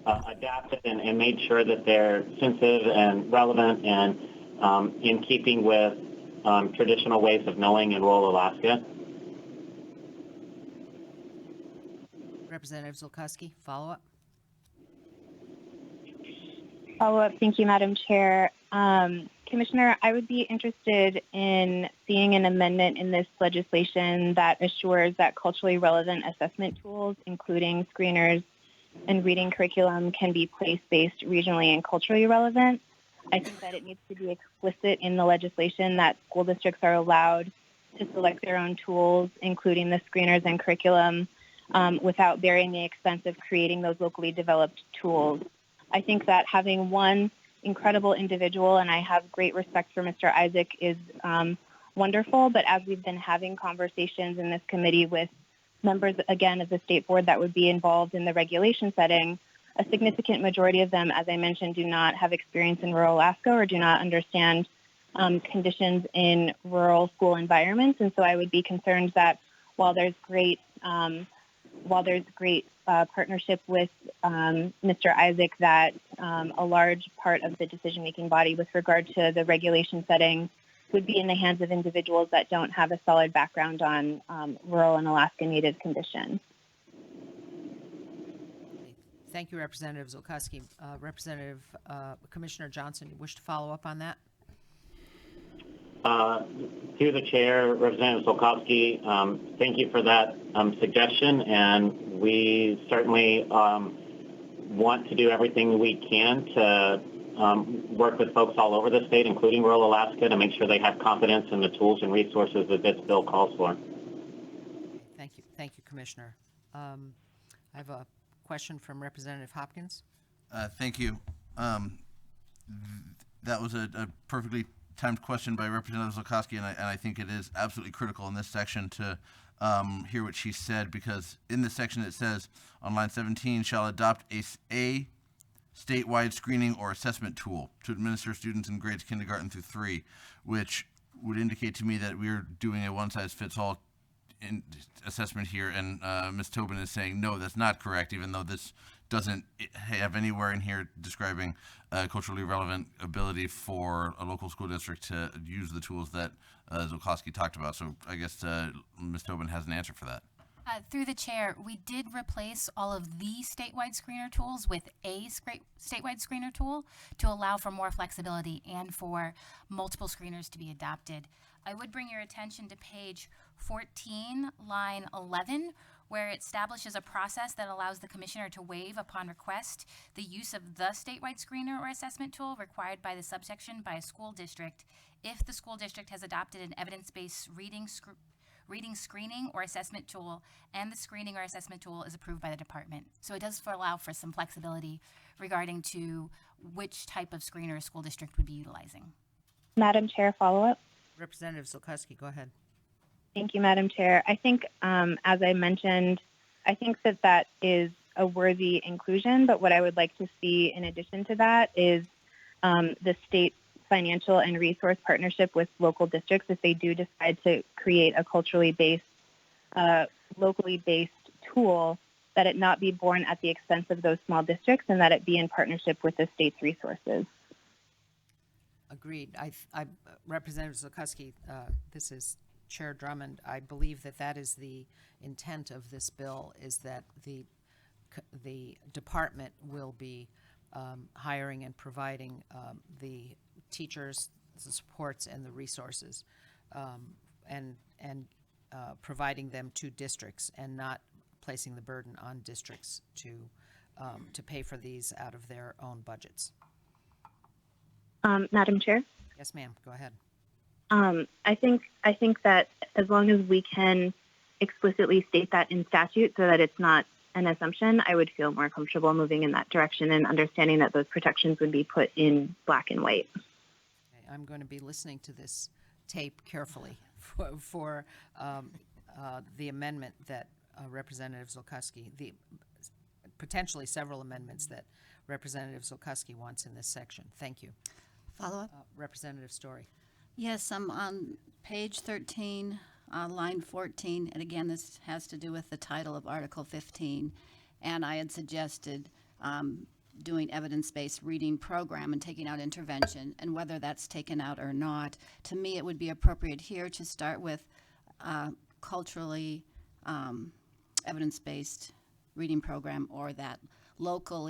adapted and made sure that they're sensitive and relevant and in keeping with traditional ways of knowing in rural Alaska. Representative Zulkowski, follow-up. Follow-up. Thank you, Madam Chair. Commissioner, I would be interested in seeing an amendment in this legislation that assures that culturally relevant assessment tools, including screeners and reading curriculum, can be place-based, regionally, and culturally relevant. I think that it needs to be explicit in the legislation that school districts are allowed to select their own tools, including the screeners and curriculum, without bearing the expense of creating those locally developed tools. I think that having one incredible individual, and I have great respect for Mr. Isaac, is wonderful, but as we've been having conversations in this committee with members, again, of the state board that would be involved in the regulation setting, a significant majority of them, as I mentioned, do not have experience in rural Alaska or do not understand conditions in rural school environments. And so I would be concerned that while there's great partnership with Mr. Isaac, that a large part of the decision-making body with regard to the regulation setting would be in the hands of individuals that don't have a solid background on rural and Alaska Native conditions. Thank you, Representative Zulkowski. Commissioner Johnson, you wish to follow up on that? Through the chair, Representative Zulkowski, thank you for that suggestion, and we certainly want to do everything we can to work with folks all over the state, including rural Alaska, to make sure they have confidence in the tools and resources that this bill calls for. Thank you, Commissioner. I have a question from Representative Hopkins. Thank you. That was a perfectly timed question by Representative Zulkowski, and I think it is absolutely critical in this section to hear what she said, because in this section it says on line 17, shall adopt a statewide screening or assessment tool to administer students in grades kindergarten through 3, which would indicate to me that we're doing a one-size-fits-all assessment here, and Ms. Tobin is saying, no, that's not correct, even though this doesn't have anywhere in here describing culturally relevant ability for a local school district to use the tools that Zulkowski talked about. So I guess Ms. Tobin has an answer for that. Through the chair, we did replace all of the statewide screener tools with a statewide screener tool to allow for more flexibility and for multiple screeners to be adopted. I would bring your attention to page 14, line 11, where it establishes a process that allows the commissioner to waive upon request the use of the statewide screener or assessment tool required by the subsection by a school district if the school district has adopted an evidence-based reading screening or assessment tool and the screening or assessment tool is approved by the department. So it does allow for some flexibility regarding to which type of screener a school district would be utilizing. Madam Chair, follow-up. Representative Zulkowski, go ahead. Thank you, Madam Chair. I think, as I mentioned, I think that is a worthy inclusion, but what I would like to see in addition to that is the state financial and resource partnership with local districts if they do decide to create a culturally based, locally based tool, that it not be borne at the expense of those small districts and that it be in partnership with the state's resources. Agreed. Representative Zulkowski, this is Chair Drummond. I believe that is the intent of this bill, is that the department will be hiring and providing the teachers, the supports, and the resources, and providing them to districts, and not placing the burden on districts to pay for these out of their own budgets. Madam Chair? Yes, ma'am. Go ahead. I think that as long as we can explicitly state that in statute so that it's not an assumption, I would feel more comfortable moving in that direction and understanding that those protections would be put in black and white. Okay, I'm going to be listening to this tape carefully for the amendment that Representative Zulkowski, the potentially several amendments that Representative Zulkowski wants in this section. Thank you. Follow-up? Representative Story. Yes, I'm on page 13, line 14, and again, this has to do with the title of Article 15, and I had suggested doing evidence-based reading program and taking out intervention, and whether that's taken out or not, to me it would be appropriate here to start with culturally evidence-based reading program, or that local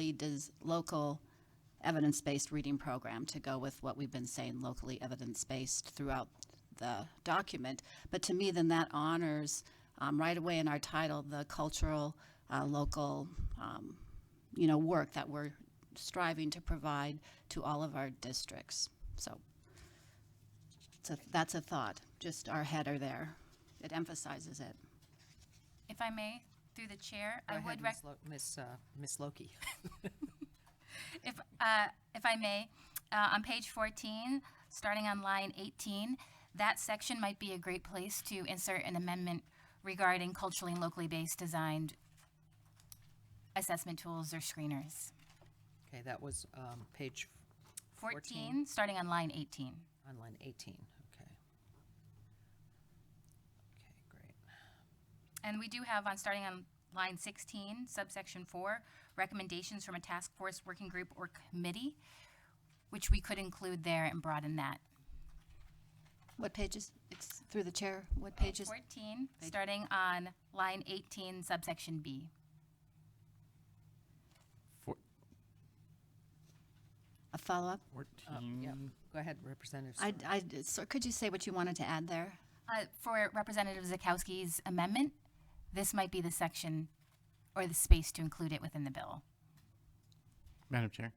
evidence-based reading program, to go with what we've been saying, locally evidence-based throughout the document. But to me, then that honors right away in our title the cultural, local, work that we're striving to provide to all of our districts. So that's a thought, just our header there. It emphasizes it. If I may, through the chair, Go I ahead, would Miss Loki. if I may, on page 14, starting on line 18, that section might be a great place to insert an amendment regarding culturally and locally based designed assessment tools or screeners. Okay, that was page 14, starting on line 18. on line 18. Okay. Okay, great. And we do have starting on line 16, subsection 4, recommendations from a task force, working group, or committee, which we could include there and broaden that. What pages, through the chair, what pages? 14, starting on line 18, subsection B. A follow-up? 14. Yeah, go ahead, Representative Story. So could you say what you wanted to add there? For Representative Zakowski's amendment, this might be the section or the space to include it within the bill. Madam Chair?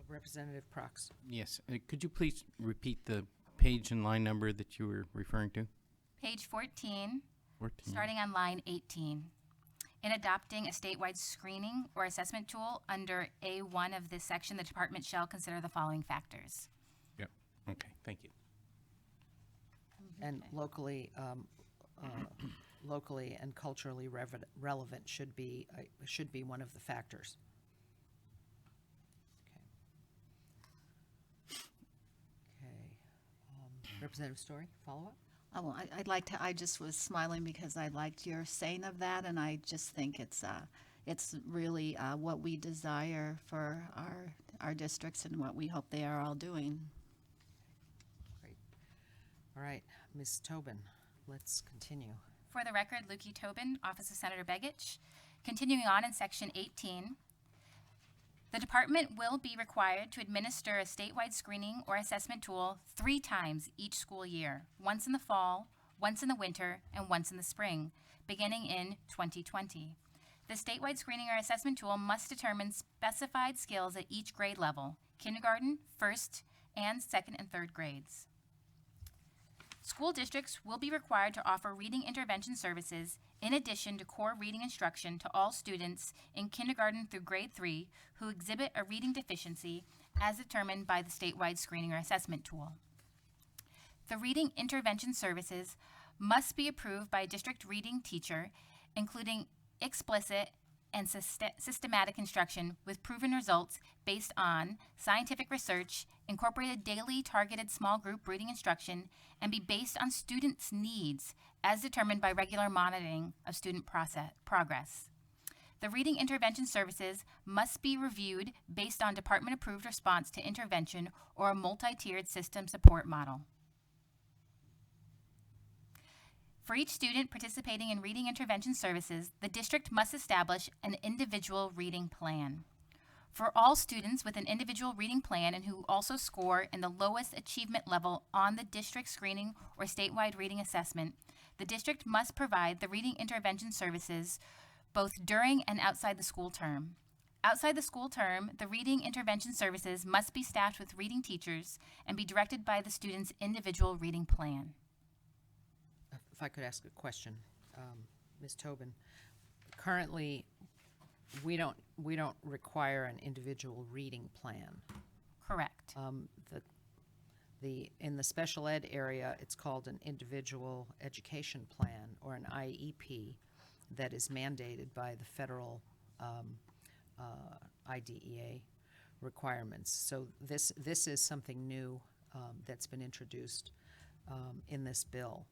Representative Prox. Yes. Could you please repeat the page and line number that you were referring to? Page 14, 14. starting on line 18. In adopting a statewide screening or assessment tool under A1 of this section, the department shall consider the following factors. Yep. Okay. Thank you. And locally, locally and culturally relevant should be one of the factors. Okay. Okay. Representative Story, follow-up? Oh, well, I'd like to, I just was smiling because I liked your saying of that, and I just think it's really what we desire for our districts and what we hope they are all doing. Great. All right, Ms. Tobin, let's continue. For the record, Lukey Tobin, Office of Senator Begich. Continuing on in Section 18, the department will be required to administer a statewide screening or assessment tool 3 times each school year, once in the fall, once in the winter, and once in the spring, beginning in 2020. The statewide screening or assessment tool must determine specified skills at each grade level, kindergarten, first, and second and third grades. School districts will be required to offer reading intervention services in addition to core reading instruction to all students in kindergarten through grade 3 who exhibit a reading deficiency as determined by the statewide screening or assessment tool. The reading intervention services must be approved by a district reading teacher, including explicit and systematic instruction with proven results based on scientific research, incorporated daily targeted small group reading instruction, and be based on students' needs as determined by regular monitoring of student progress. The reading intervention services must be reviewed based on department-approved response to intervention or a multi-tiered system support model. For each student participating in reading intervention services, the district must establish an individual reading plan. For all students with an individual reading plan and who also score in the lowest achievement level on the district screening or statewide reading assessment, the district must provide the reading intervention services both during and outside the school term. Outside the school term, the reading intervention services must be staffed with reading teachers and be directed by the student's individual reading plan. If I could ask a question, Ms. Tobin, currently, we don't require an individual reading plan. Correct. In the special ed area, it's called an individual education plan or an IEP that is mandated by the federal IDEA requirements. So this is something new that's been introduced in this bill.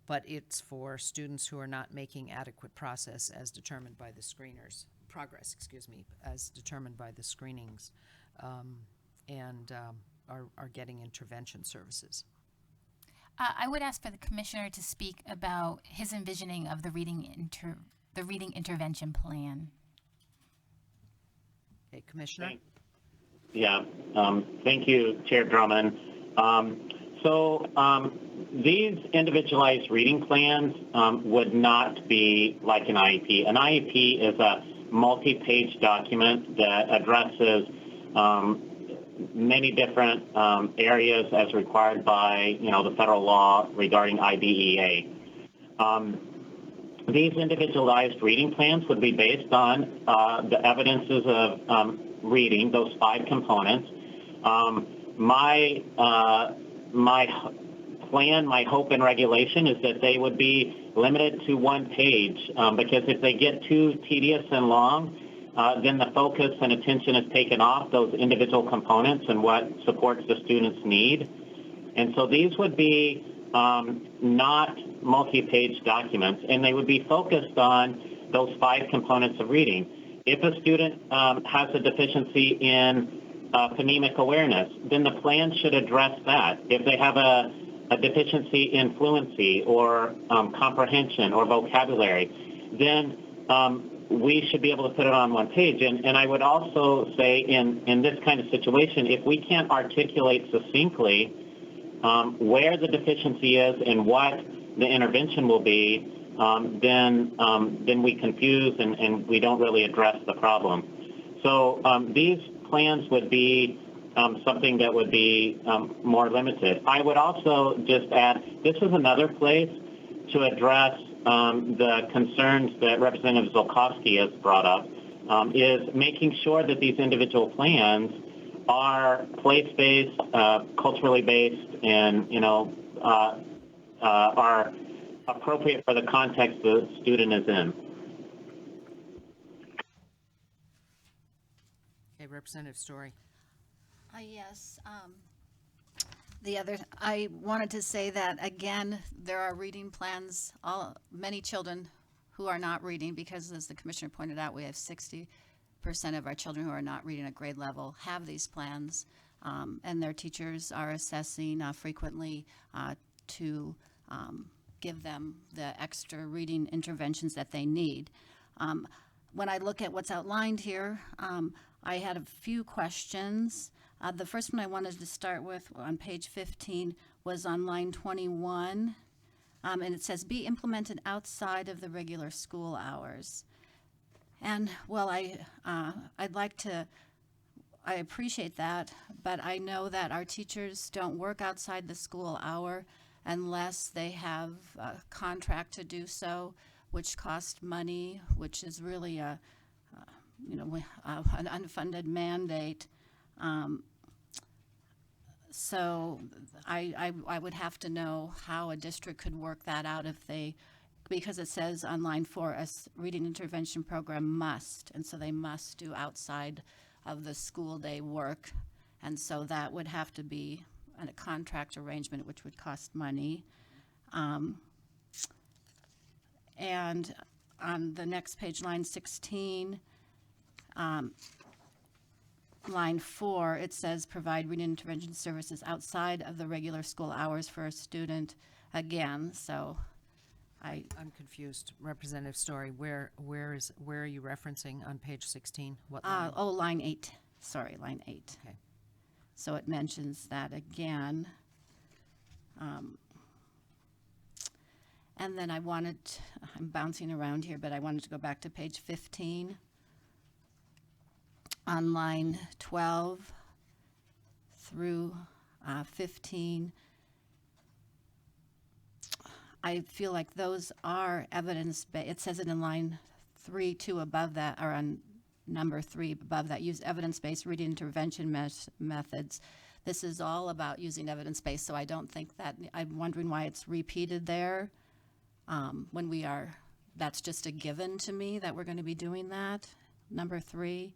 But it's for students who are not making adequate progress as determined by the screenings, as determined by the screenings, and are getting intervention services. I would ask for the commissioner to speak about his envisioning of the reading intervention plan. Okay, Commissioner? Thank you, Chair Drummond. These individualized reading plans would not be like an IEP. An IEP is a multi-page document that addresses many different areas as required by, the federal law regarding IDEA. These individualized reading plans would be based on the evidences of reading, those 5 components. My plan, my hope and regulation is that they would be limited to 1 page, because if they get too tedious and long, then the focus and attention is taken off those individual components and what supports the students' need. And so these would be not multi-page documents, and they would be focused on those 5 components of reading. If a student has a deficiency in phonemic awareness, then the plan should address that. If they have a deficiency in fluency or comprehension or vocabulary, then we should be able to put it on 1 page. And I would also say in this kind of situation, if we can't articulate succinctly where the deficiency is and what the intervention will be, then we confuse and we don't really address the problem. So these plans would be something that would be more limited. I would also just add, this is another place to address the concerns that Representative Zolkowski has brought up, is making sure that these individual plans are place-based, culturally based, and are appropriate for the context the student is in. Okay, Representative Story. Yes. I wanted to say that, again, there are reading plans, many children who are not reading, because as the commissioner pointed out, we have 60% of our children who are not reading at grade level have these plans, and their teachers are assessing frequently to give them the extra reading interventions that they need. When I look at what's outlined here, I had a few questions. The first one I wanted to start with on page 15 was on line 21, and it says, be implemented outside of the regular school hours. And, well, I appreciate that, but I know that our teachers don't work outside the school hour unless they have a contract to do so, which costs money, which is really an unfunded mandate. So I would have to know how a district could work that out because it says on line 4, a reading intervention program must, and so they must do outside of the school day work. And so that would have to be a contract arrangement, which would cost money. And on the next page, line 16, line 4, it says provide reading intervention services outside of the regular school hours for a student again. So I'm confused. Representative Story, where are you referencing on page 16? What line? line 8. Sorry, line 8. Okay. So it mentions that again. And then I'm bouncing around here, but I wanted to go back to page 15. On line 12 through 15, I feel like those are evidence-based. It says it in line 3, 2 above that, or on number 3 above that, use evidence-based reading intervention methods. This is all about using evidence-based, so I don't think that, I'm wondering why it's repeated there that's just a given to me that we're going to be doing that, number 3.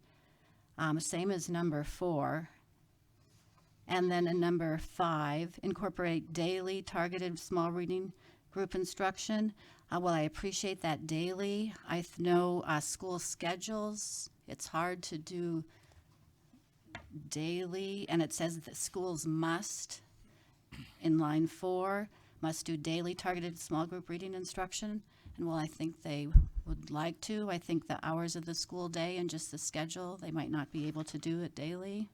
Same as number 4. And then in number 5, incorporate daily targeted small reading group instruction. Well, I appreciate that daily. I know school schedules, it's hard to do daily, and it says that schools must, in line 4, must do daily targeted small group reading instruction. And well, I think they would like to. I think the hours of the school day and just the schedule, they might not be able to do it daily.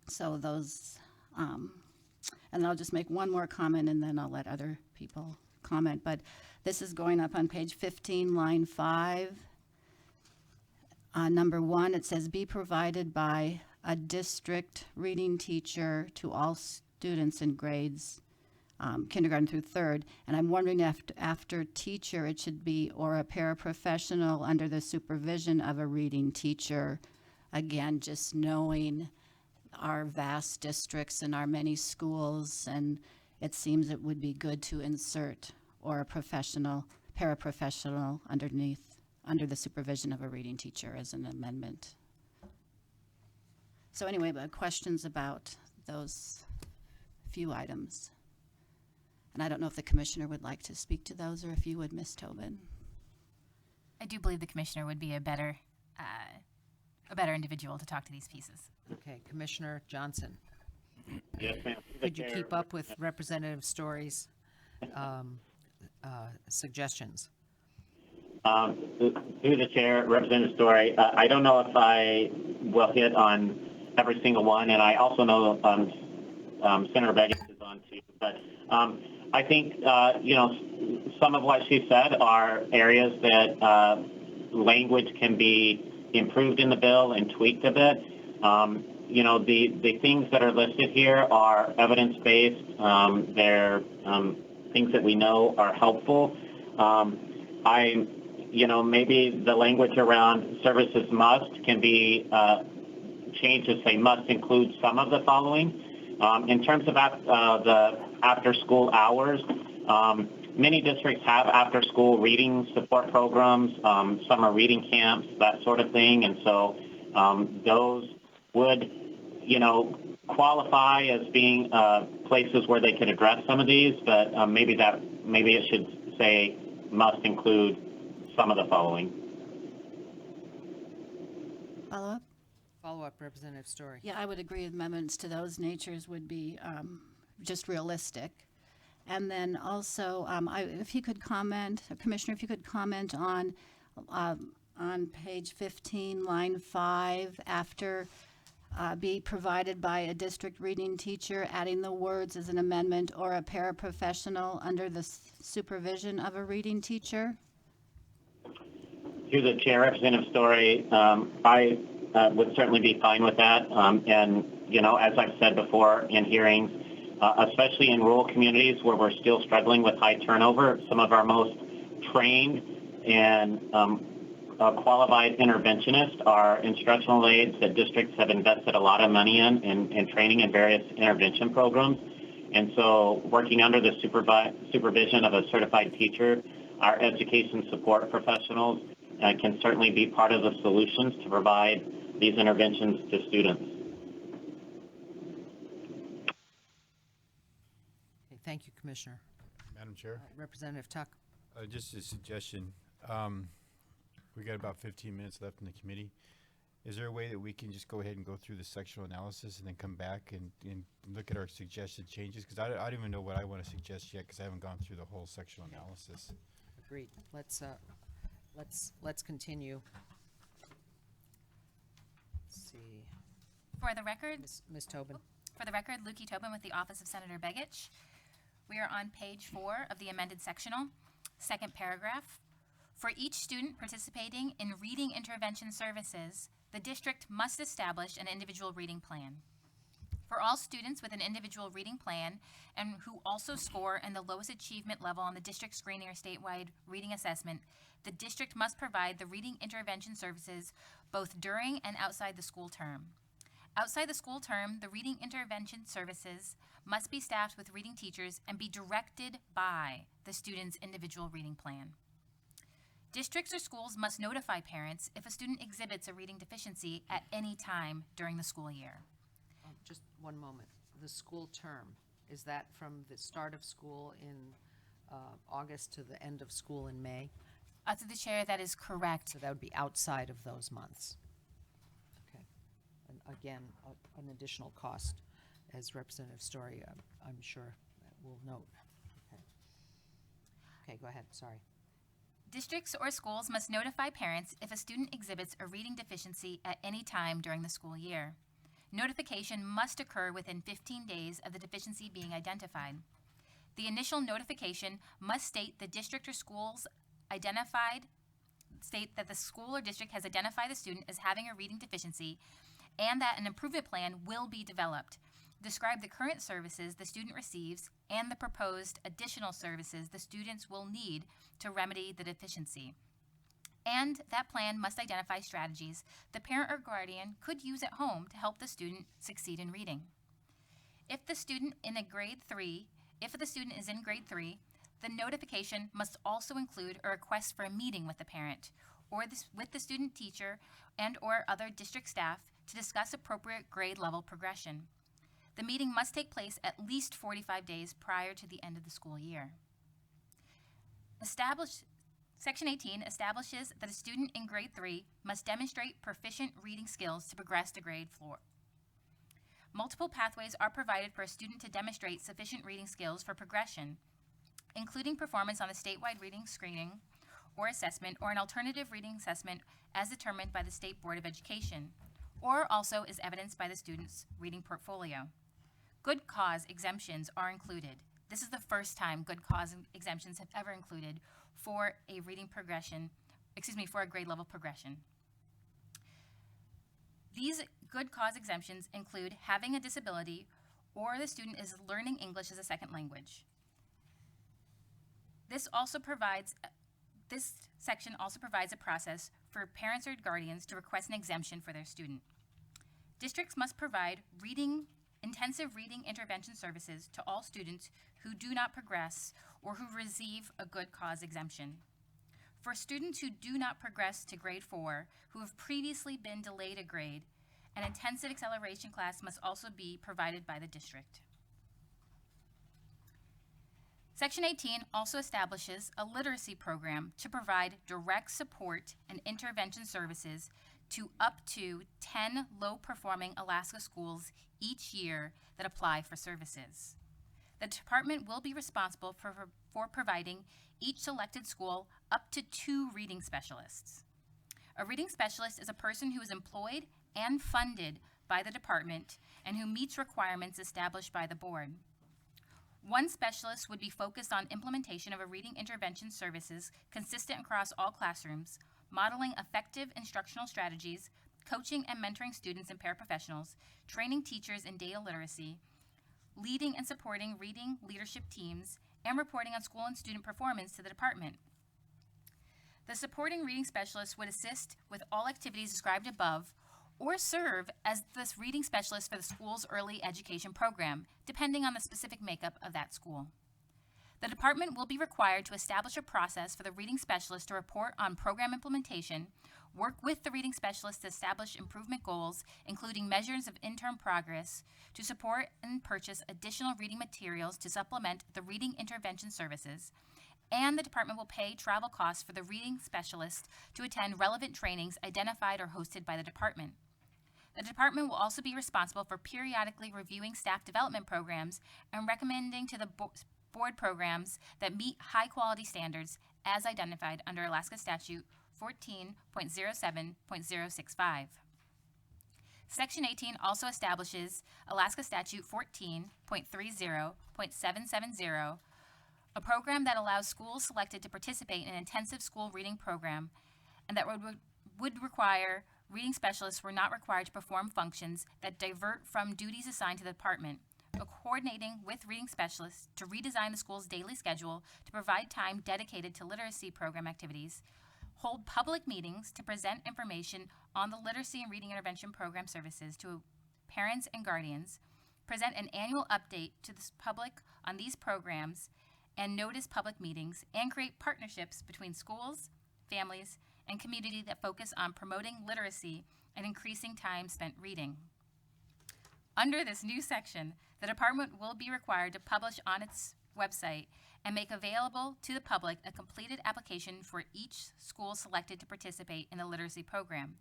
So those, and I'll just make one more comment and then I'll let other people comment. But This is going up on page 15, line 5. Number 1, it says, be provided by a district reading teacher to all students in grades kindergarten through 3rd. And I'm wondering if after teacher, it should be or a paraprofessional under the supervision of a reading teacher. Again, just knowing our vast districts and our many schools, and it seems it would be good to insert or a paraprofessional under the supervision of a reading teacher as an amendment. So anyway, but questions about those few items. And I don't know if the commissioner would like to speak to those, or if you would, Ms. Tobin. I do believe the commissioner would be a better individual to talk to these pieces. Okay, Commissioner Johnson, Yes, ma'am. could you keep up with Representative Story's suggestions? Through the chair, Representative Story, I don't know if I will hit on every single one, and I also know Senator Begich is on too. But I think some of what she said are areas that language can be improved in the bill and tweaked a bit. The things that are listed here are evidence-based. They're things that we know are helpful. Maybe the language around services must can be changed to say must include some of the following. In terms of the after-school hours, many districts have after-school reading support programs, summer reading camps, that sort of thing, and so those would, qualify as being places where they could address some of these, but maybe it should say must include some of the following. Follow-up? Follow-up, Representative Story. Yeah, I would agree. Amendments to those natures would be just realistic. And then also, if you could comment, Commissioner, if you could comment on page 15, line 5, after be provided by a district reading teacher, adding the words as an amendment or a paraprofessional under the supervision of a reading teacher. Through the chair, Representative Story, I would certainly be fine with that. And, as I've said before in hearings, especially in rural communities where we're still struggling with high turnover, some of our most trained and qualified interventionists are instructional aides that districts have invested a lot of money in training in various intervention programs. And so working under the supervision of a certified teacher, our education support professionals can certainly be part of the solutions to provide these interventions to students. Okay, thank you, Commissioner. Madam Chair, Representative Tuck. just a suggestion. We got about 15 minutes left in the committee. Is there a way that we can just go ahead and go through the sectional analysis and then come back and look at our suggested changes? Because I don't even know what I want to suggest yet, because I haven't gone through the whole sectional analysis. Agreed. Let's continue. Let's see. For the record, Ms. Tobin. For the record, Lukey Tobin with the Office of Senator Begich. We are on page 4 of the amended sectional, second paragraph. For each student participating in reading intervention services, the district must establish an individual reading plan. For all students with an individual reading plan and who also score in the lowest achievement level on the district screening or statewide reading assessment, the district must provide the reading intervention services both during and outside the school term. Outside the school term, the reading intervention services must be staffed with reading teachers and be directed by the student's individual reading plan. Districts or schools must notify parents if a student exhibits a reading deficiency at any time during the school year. Just one moment. The school term, is that from the start of school in August to the end of school in May? Through the chair, that is correct. So that would be outside of those months. Okay. And again, an additional cost, as Representative Story, I'm sure, will note. Okay. Okay, go ahead. Sorry. Districts or schools must notify parents if a student exhibits a reading deficiency at any time during the school year. Notification must occur within 15 days of the deficiency being identified. The initial notification must state the district or schools identified, state that the school or district has identified the student as having a reading deficiency and that an improvement plan will be developed. Describe the current services the student receives and the proposed additional services the students will need to remedy the deficiency. And that plan must identify strategies the parent or guardian could use at home to help the student succeed in reading. If the student is in grade 3, the notification must also include a request for a meeting with the parent or with the student teacher and or other district staff to discuss appropriate grade level progression. The meeting must take place at least 45 days prior to the end of the school year. Section 18 establishes that a student in grade 3 must demonstrate proficient reading skills to progress to grade 4. Multiple pathways are provided for a student to demonstrate sufficient reading skills for progression, including performance on the statewide reading screening or assessment or an alternative reading assessment as determined by the State Board of Education, or also is evidenced by the student's reading portfolio. Good cause exemptions are included. This is the first time good cause exemptions have ever included for a reading progression, for a grade level progression. These good cause exemptions include having a disability or the student is learning English as a second language. This section also provides a process for parents or guardians to request an exemption for their student. Districts must provide intensive reading intervention services to all students who do not progress or who receive a good cause exemption. For students who do not progress to grade 4, who have previously been delayed a grade, an intensive acceleration class must also be provided by the district. Section 18 also establishes a literacy program to provide direct support and intervention services to up to 10 low-performing Alaska schools each year that apply for services. The department will be responsible for providing each selected school up to 2 reading specialists. A reading specialist is a person who is employed and funded by the department and who meets requirements established by the board. One specialist would be focused on implementation of a reading intervention services consistent across all classrooms, modeling effective instructional strategies, coaching and mentoring students and paraprofessionals, training teachers in data literacy, leading and supporting reading leadership teams, and reporting on school and student performance to the department. The supporting reading specialist would assist with all activities described above or serve as the reading specialist for the school's early education program, depending on the specific makeup of that school. The department will be required to establish a process for the reading specialist to report on program implementation, work with the reading specialist to establish improvement goals, including measures of interim progress, to support and purchase additional reading materials to supplement the reading intervention services, and the department will pay travel costs for the reading specialist to attend relevant trainings identified or hosted by the department. The department will also be responsible for periodically reviewing staff development programs and recommending to the board programs that meet high-quality standards as identified under Alaska Statute 14.07.065. Section 18 also establishes Alaska Statute 14.30.770, a program that allows schools selected to participate in an intensive school reading program and that would require reading specialists were not required to perform functions that divert from duties assigned to the department, coordinating with reading specialists to redesign the school's daily schedule to provide time dedicated to literacy program activities, hold public meetings to present information on the literacy and reading intervention program services to parents and guardians, present an annual update to the public on these programs, and notice public meetings, and create partnerships between schools, families, and community that focus on promoting literacy and increasing time spent reading. Under this new section, the department will be required to publish on its website and make available to the public a completed application for each school selected to participate in the literacy program,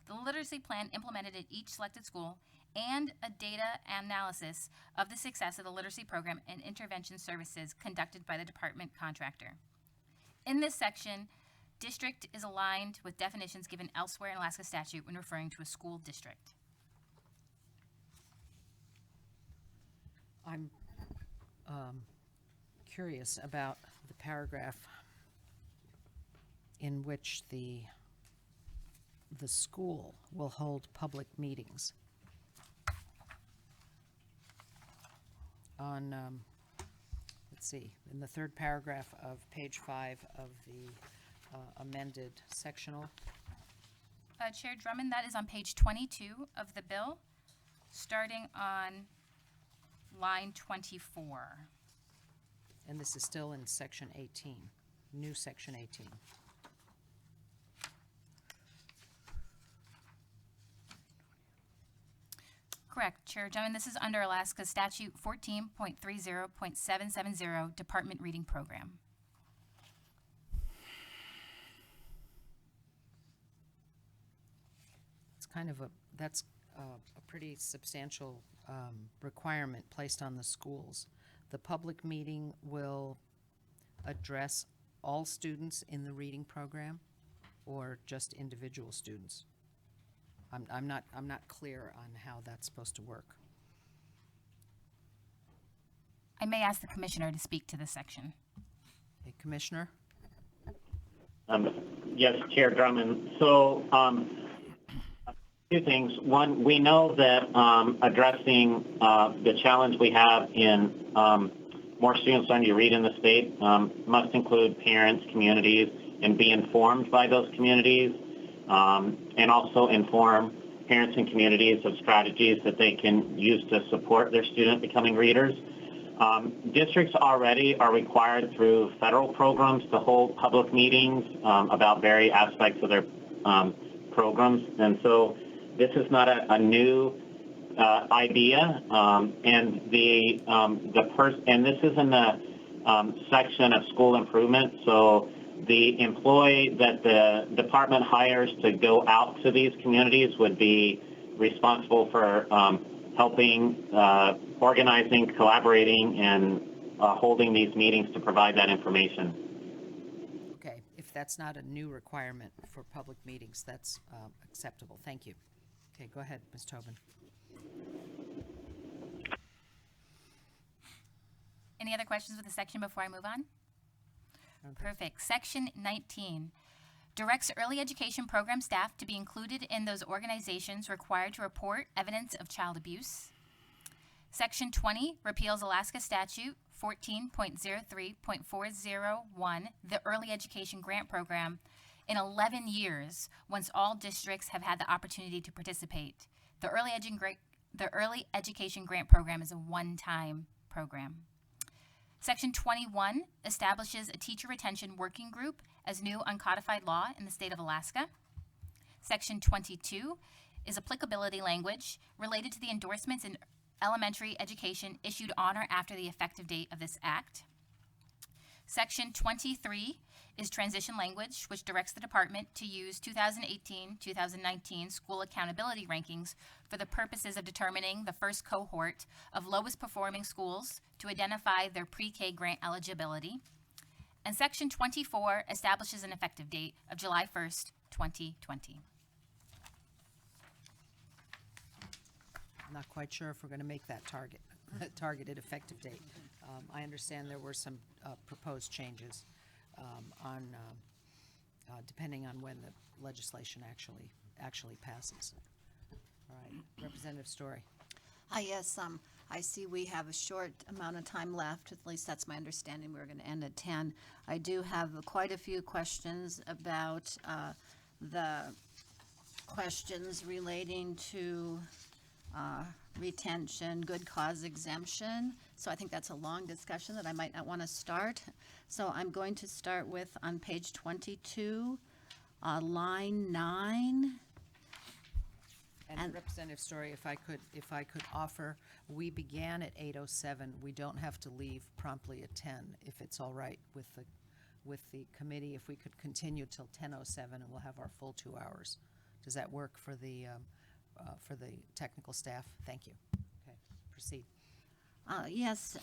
the literacy plan implemented at each selected school, and a data analysis of the success of the literacy program and intervention services conducted by the department contractor. In this section, district is aligned with definitions given elsewhere in Alaska statute when referring to a school district. I'm curious about the paragraph in which the school will hold public meetings. On, let's see, in the third paragraph of page 5 of the amended sectional. Chair Drummond, that is on page 22 of the bill, starting on line 24. And this is still in section 18, new section 18. Correct, Chair Drummond. This is under Alaska Statute 14.30.770, Department Reading Program. It's kind of that's a pretty substantial requirement placed on the schools. The public meeting will address all students in the reading program or just individual students? I'm not clear on how that's supposed to work. I may ask the Commissioner to speak to this section. Okay, Commissioner? Yes, Chair Drummond. So, two things. One, we know that addressing the challenge we have in more students learning to read in the state must include parents, communities, and be informed by those communities, and also inform parents and communities of strategies that they can use to support their student becoming readers. Districts already are required through federal programs to hold public meetings about various aspects of their programs, and so this is not a new idea. And this is in the section of school improvement. So the employee that the department hires to go out to these communities would be responsible for helping, organizing, collaborating, and holding these meetings to provide that information. Okay, if that's not a new requirement for public meetings, that's acceptable. Thank you. Okay, go ahead, Ms. Tobin. Any other questions with the section before I move on? Perfect. Section 19 directs early education program staff to be included in those organizations required to report evidence of child abuse. Section 20 repeals Alaska Statute 14.03.401, the Early Education Grant Program, in 11 years once all districts have had the opportunity to participate. The Early Education Grant Program is a one-time program. Section 21 establishes a teacher retention working group as new uncodified law in the state of Alaska. Section 22 is applicability language related to the endorsements in elementary education issued on or after the effective date of this act. Section 23 is transition language, which directs the department to use 2018-2019 school accountability rankings for the purposes of determining the first cohort of lowest performing schools to identify their pre-K grant eligibility. And Section 24 establishes an effective date of July 1st, 2020. I'm not quite sure if we're going to make that targeted effective date. I understand there were some proposed changes depending on when the legislation actually passes. All right, Representative Story. Yes, I see we have a short amount of time left. At least that's my understanding. We're going to end at 10. I do have quite a few questions about the questions relating to retention, good cause exemption. So I think that's a long discussion that I might not want to start. So I'm going to start with on page 22, line 9. And Representative Story, if I could offer, we began at 8:07. We don't have to leave promptly at 10, if it's all right with the committee. If we could continue till 10:07, and we'll have our full 2 hours. Does that work for the technical staff? Thank you. Okay, proceed. Yes,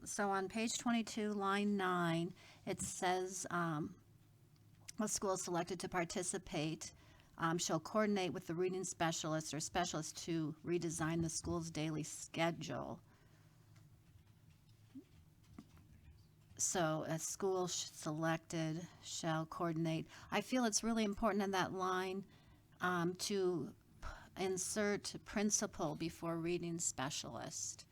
so on page 22, line 9, it says, a school selected to participate shall coordinate with the reading specialist or specialist to redesign the school's daily schedule. So a school selected shall coordinate. I feel it's really important in that line to insert principal before reading specialist.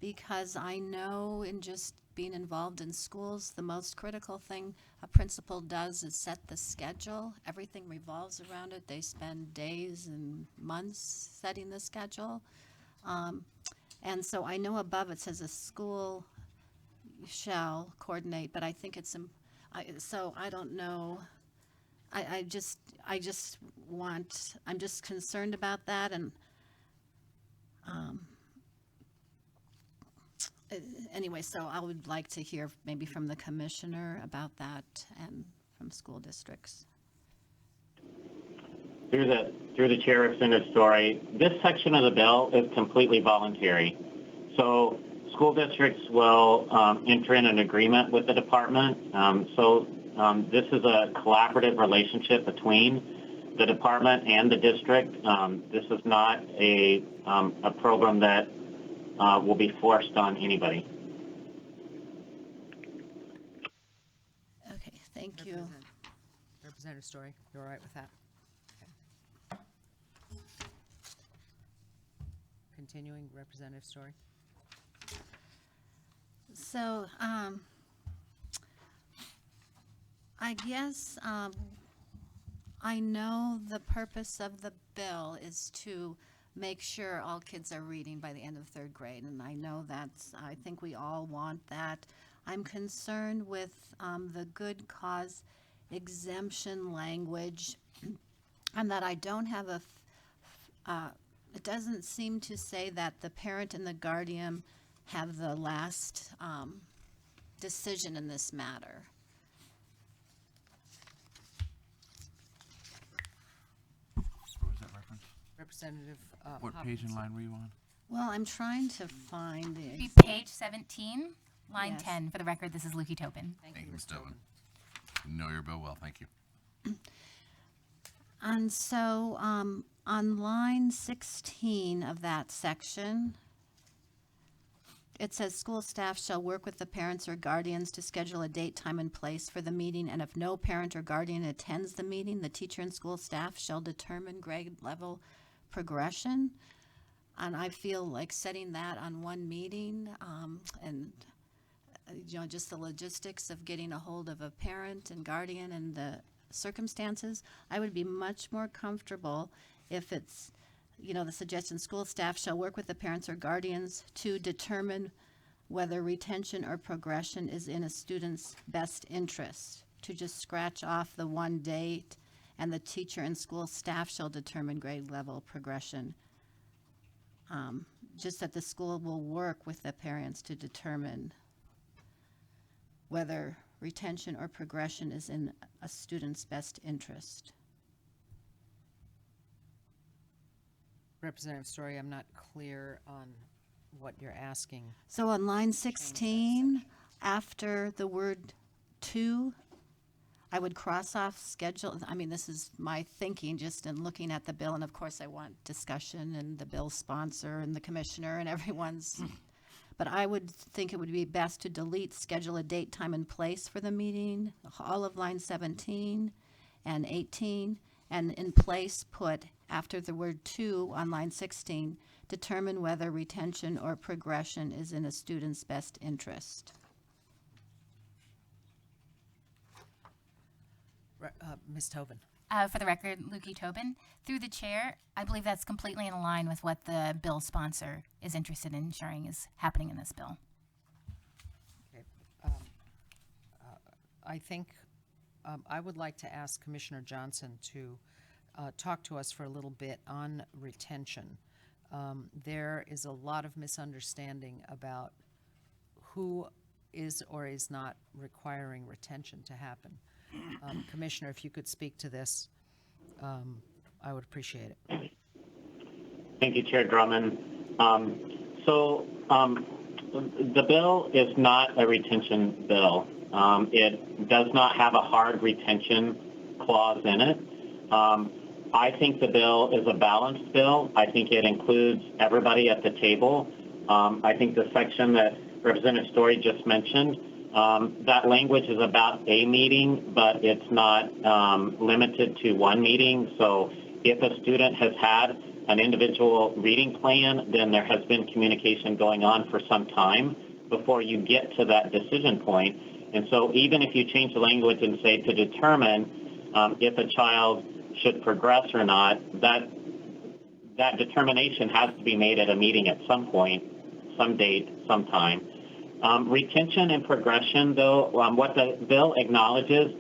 Because I know in just being involved in schools, the most critical thing a principal does is set the schedule. Everything revolves around it. They spend days and months setting the schedule. And so I know above it says a school shall coordinate, but I think it's, so I don't know. I'm just concerned about that, and anyway, so I would like to hear maybe from the commissioner about that and from school districts. Through the chair, Representative Story, this section of the bill is completely voluntary. So school districts will enter in an agreement with the department. This is a collaborative relationship between the department and the district. This is not a program that will be forced on anybody. Okay, thank you. Representative Story, you're all right with that? Okay. Continuing, Representative Story. So, I guess, I know the purpose of the bill is to make sure all kids are reading by the end of third grade, and I know I think we all want that. I'm concerned with the good cause exemption language, and that I don't have it doesn't seem to say that the parent and the guardian have the last decision in this matter. What was that reference? Representative What page and Hopkins. line were you on? Well, I'm trying to find the Be page 17, line Yes. 10. For the record, this is Lukey Tobin. Thank Thank you, you, Ms. Ms. Tobin. Tobin. Know your bill well, thank you. And so, on line 16 of that section, it says school staff shall work with the parents or guardians to schedule a date, time, and place for the meeting, and if no parent or guardian attends the meeting, the teacher and school staff shall determine grade level progression. And I feel like setting that on one meeting, and just the logistics of getting a hold of a parent and guardian and the circumstances, I would be much more comfortable if it's, the suggestion, school staff shall work with the parents or guardians to determine whether retention or progression is in a student's best interest. To just scratch off the one date, and the teacher and school staff shall determine grade level progression. Just that the school will work with the parents to determine whether retention or progression is in a student's best interest. Representative Story, I'm not clear on what you're asking. So on line 16, after the word "to," I would cross off schedule. I mean, this is my thinking just in looking at the bill, and of course I want discussion and the bill sponsor and the commissioner and everyone's. But I would think it would be best to delete schedule a date, time, and place for the meeting, all of line 17 and 18, and in place put after the word "to" on line 16, determine whether retention or progression is in a student's best interest. Ms. Tobin. For the record, Lukey Tobin. Through the chair, I believe that's completely in line with what the bill sponsor is interested in ensuring is happening in this bill. Okay. I think I would like to ask Commissioner Johnson to talk to us for a little bit on retention. There is a lot of misunderstanding about who is or is not requiring retention to happen. Commissioner, if you could speak to this, I would appreciate it. Thank you, Chair Drummond. The bill is not a retention bill. It does not have a hard retention clause in it. I think the bill is a balanced bill. I think it includes everybody at the table. I think the section that Representative Story just mentioned That language is about a meeting, but it's not limited to one meeting. So if a student has had an individual reading plan, then there has been communication going on for some time before you get to that decision point. And so even if you change the language and say to determine if a child should progress or not, that determination has to be made at a meeting at some point, some date, some time. Retention and progression, though, what the bill acknowledges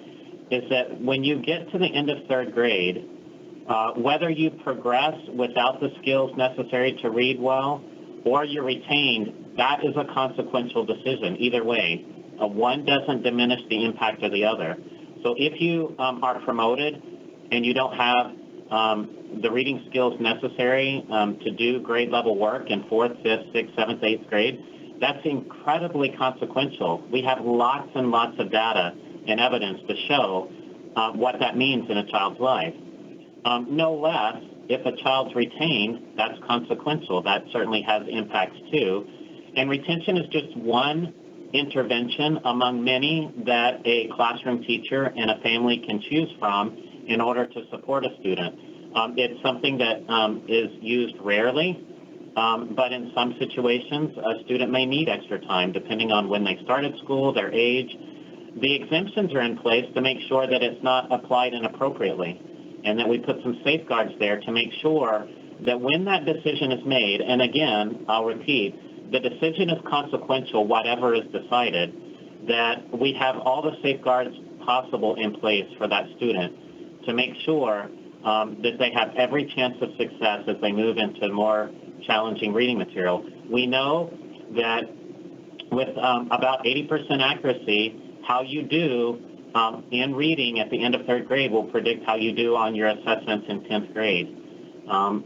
is that when you get to the end of third grade, whether you progress without the skills necessary to read well or you're retained, that is a consequential decision either way. One doesn't diminish the impact of the other. So if you are promoted and you don't have the reading skills necessary to do grade level work in 4th, 5th, 6th, 7th, 8th grade, that's incredibly consequential. We have lots and lots of data and evidence to show what that means in a child's life. No less, if a child's retained, that's consequential. That certainly has impacts too. And retention is just one intervention among many that a classroom teacher and a family can choose from in order to support a student. It's something that is used rarely, but in some situations, a student may need extra time depending on when they started school, their age. The exemptions are in place to make sure that it's not applied inappropriately and that we put some safeguards there to make sure that when that decision is made, and again, I'll repeat, the decision is consequential, whatever is decided, that we have all the safeguards possible in place for that student to make sure that they have every chance of success as they move into more challenging reading material. We know that with about 80% accuracy, how you do in reading at the end of third grade will predict how you do on your assessments in 10th grade.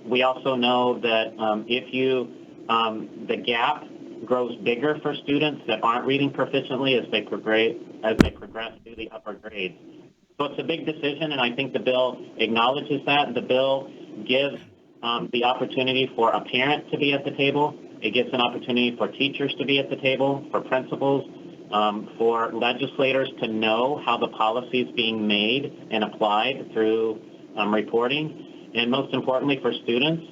We also know that if you the gap grows bigger for students that aren't reading proficiently as they progress through the upper grades. So it's a big decision, and I think the bill acknowledges that. The bill gives the opportunity for a parent to be at the table. It gives an opportunity for teachers to be at the table, for principals, for legislators to know how the policy is being made and applied through reporting. And most importantly, for students,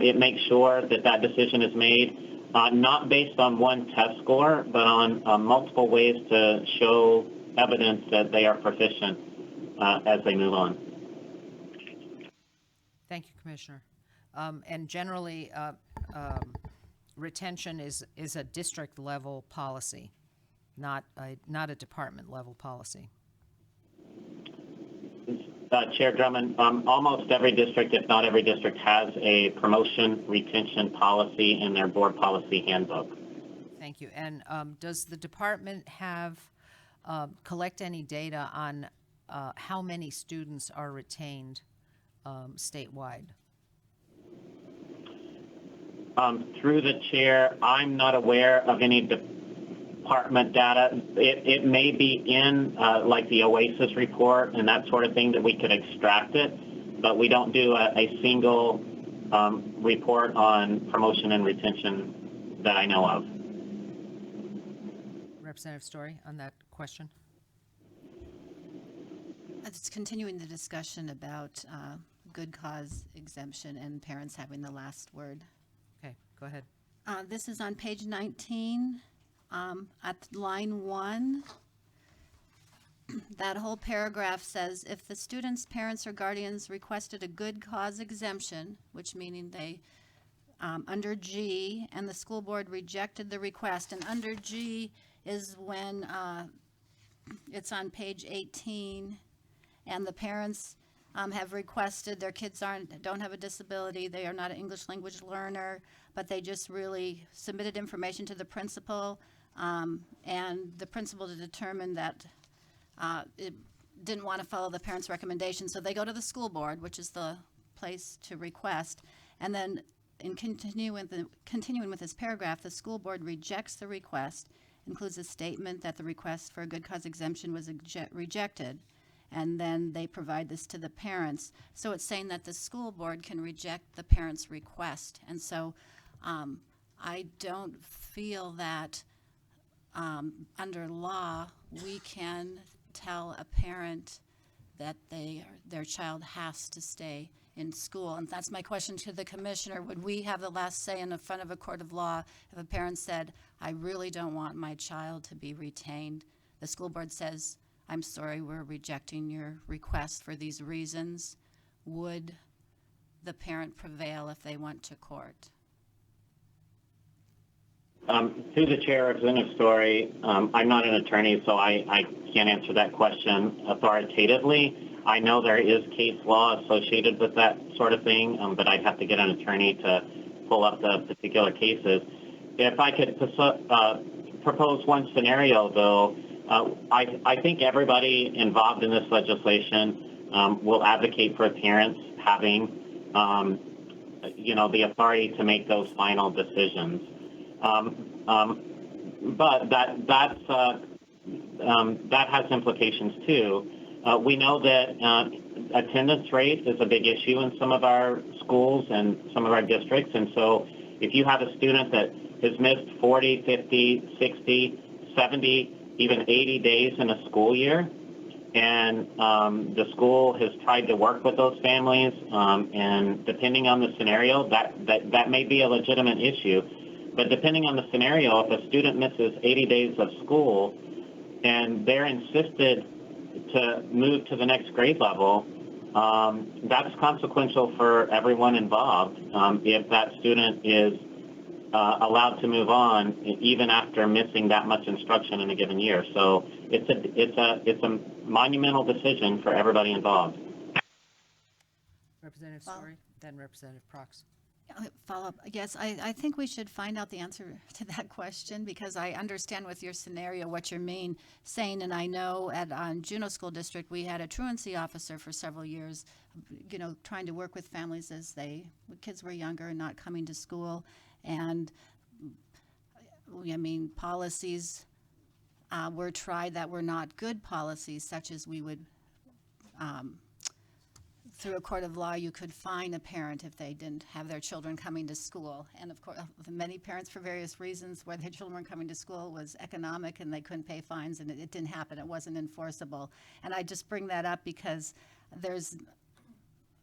it makes sure that that decision is made not based on one test score, but on multiple ways to show evidence that they are proficient as they move on. Thank you, Commissioner. And generally, retention is a district level policy, not a department level policy. Chair Drummond, almost every district, if not every district, has a promotion retention policy in their board policy handbook. Thank you. And does the department have collect any data on how many students are retained statewide? Through the chair, I'm not aware of any department data. It may be in like the OASIS report and that sort of thing that we could extract it, but we don't do a single report on promotion and retention that I know of. Representative Story on that question? It's continuing the discussion about good cause exemption and parents having the last word. Okay, go ahead. This is on page 19, at line 1. That whole paragraph says, if the student's parents or guardians requested a good cause exemption, which meaning they, under G, and the school board rejected the request, and under G is when it's on page 18, and the parents have requested their kids don't have a disability, they are not an English language learner, but they just really submitted information to the principal, and the principal to determine that it didn't want to follow the parents' recommendation. So they go to the school board, which is the place to request, and then in continuing with this paragraph, the school board rejects the request, includes a statement that the request for a good cause exemption was rejected, and then they provide this to the parents. So it's saying that the school board can reject the parent's request. And so I don't feel that under law, we can tell a parent that their child has to stay in school. And that's my question to the commissioner. Would we have the last say in the front of a court of law if a parent said, I really don't want my child to be retained? The school board says, I'm sorry, we're rejecting your request for these reasons. Would the parent prevail if they went to court? Through the chair, Representative Story, I'm not an attorney, so I can't answer that question authoritatively. I know there is case law associated with that sort of thing, but I'd have to get an attorney to pull up the particular cases. If I could propose one scenario, though, I think everybody involved in this legislation will advocate for parents having, the authority to make those final decisions. But that has implications too. We know that attendance rate is a big issue in some of our schools and some of our districts. And so if you have a student that has missed 40, 50, 60, 70, even 80 days in a school year, and the school has tried to work with those families, and depending on the scenario, that may be a legitimate issue. But depending on the scenario, if a student misses 80 days of school and they're insisted to move to the next grade level, that's consequential for everyone involved if that student is allowed to move on even after missing that much instruction in a given year. So it's a monumental decision for everybody involved. Representative Story, then Representative Prox. Follow up. Yes, I think we should find out the answer to that question, because I understand with your scenario what you're saying, and I know at Juneau School District we had a truancy officer for several years, trying to work with families as kids were younger and not coming to school, and policies were tried that were not good policies, such as we would. Through a court of law, you could fine a parent if they didn't have their children coming to school. And of course, many parents, for various reasons, where their children weren't coming to school was economic and they couldn't pay fines, and it didn't happen. It wasn't enforceable. And I just bring that up because there's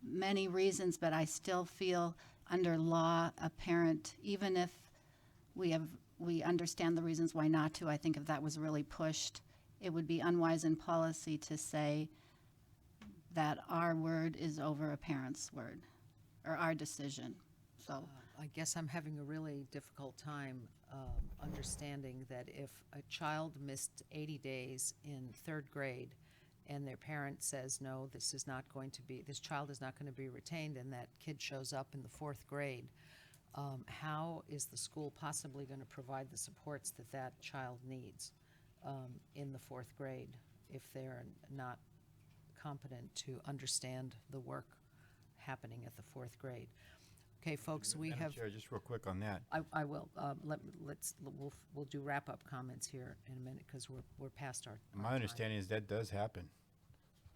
many reasons, but I still feel under law, a parent, even if we understand the reasons why not to, I think if that was really pushed, it would be unwise in policy to say that our word is over a parent's word, or our decision. So I guess I'm having a really difficult time understanding that if a child missed 80 days in third grade and their parent says, no, this child is not going to be retained, and that kid shows up in the fourth grade, how is the school possibly going to provide the supports that child needs in the fourth grade if they're not competent to understand the work happening at the fourth grade? Okay, folks, we Madam have. Chair, just real quick on that. I will. We'll do wrap-up comments here in a minute because we're past our. My understanding is that does happen.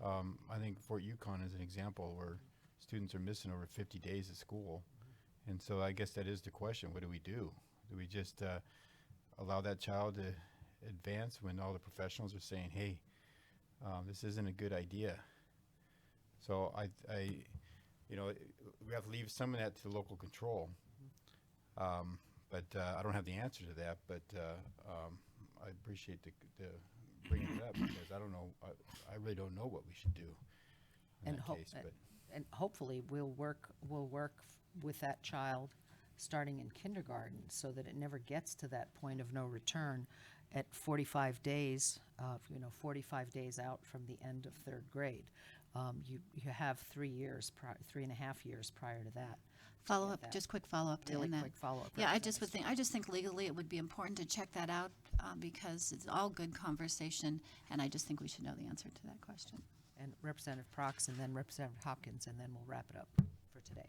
I think Fort Yukon is an example where students are missing over 50 days of school. And so I guess that is the question. What do we do? Do we just allow that child to advance when all the professionals are saying, hey, this isn't a good idea? So we have to leave some of that to local control. But I don't have the answer to that, but I appreciate the bringing it up, because I don't know, I really don't know what we should do in that case. But And hopefully we'll work with that child starting in kindergarten so that it never gets to that point of no return at 45 days, 45 days out from the end of third grade. You have 3.5 years prior to that. follow up, just quick follow up Really on that. quick follow-up. Yeah, I just think legally it would be important to check that out because it's all good conversation, and I just think we should know the answer to that question. And Representative Prox, and then Representative Hopkins, and then we'll wrap it up for today.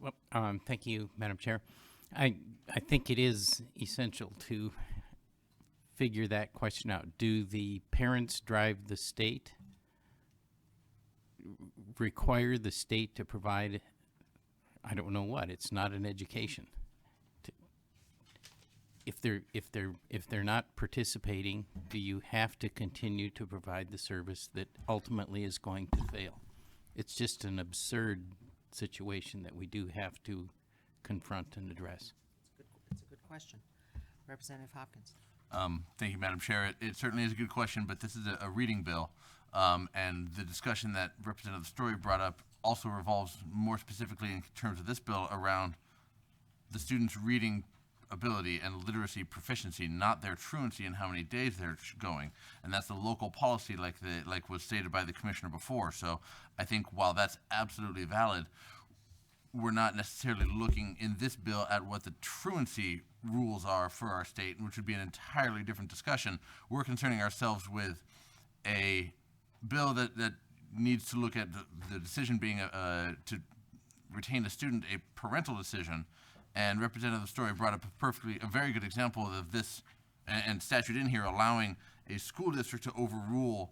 Well, thank you, Madam Chair. I think it is essential to figure that question out. Do the parents drive the state? Require the state to provide, I don't know what, it's not an education. if they're not participating, do you have to continue to provide the service that ultimately is going to fail? It's just an absurd situation that we do have to confront and address. It's a good question. Representative Hopkins. Thank you, Madam Chair. It certainly is a good question, but this is a reading bill, and the discussion that Representative Story brought up also revolves more specifically in terms of this bill around the students' reading ability and literacy proficiency, not their truancy and how many days they're going. And that's the local policy like was stated by the commissioner before. So I think while that's absolutely valid, we're not necessarily looking in this bill at what the truancy rules are for our state, which would be an entirely different discussion. We're concerning ourselves with a bill that needs to look at the decision being to retain a student, a parental decision. And Representative Story brought up a very good example of this and statute in here allowing a school district to overrule,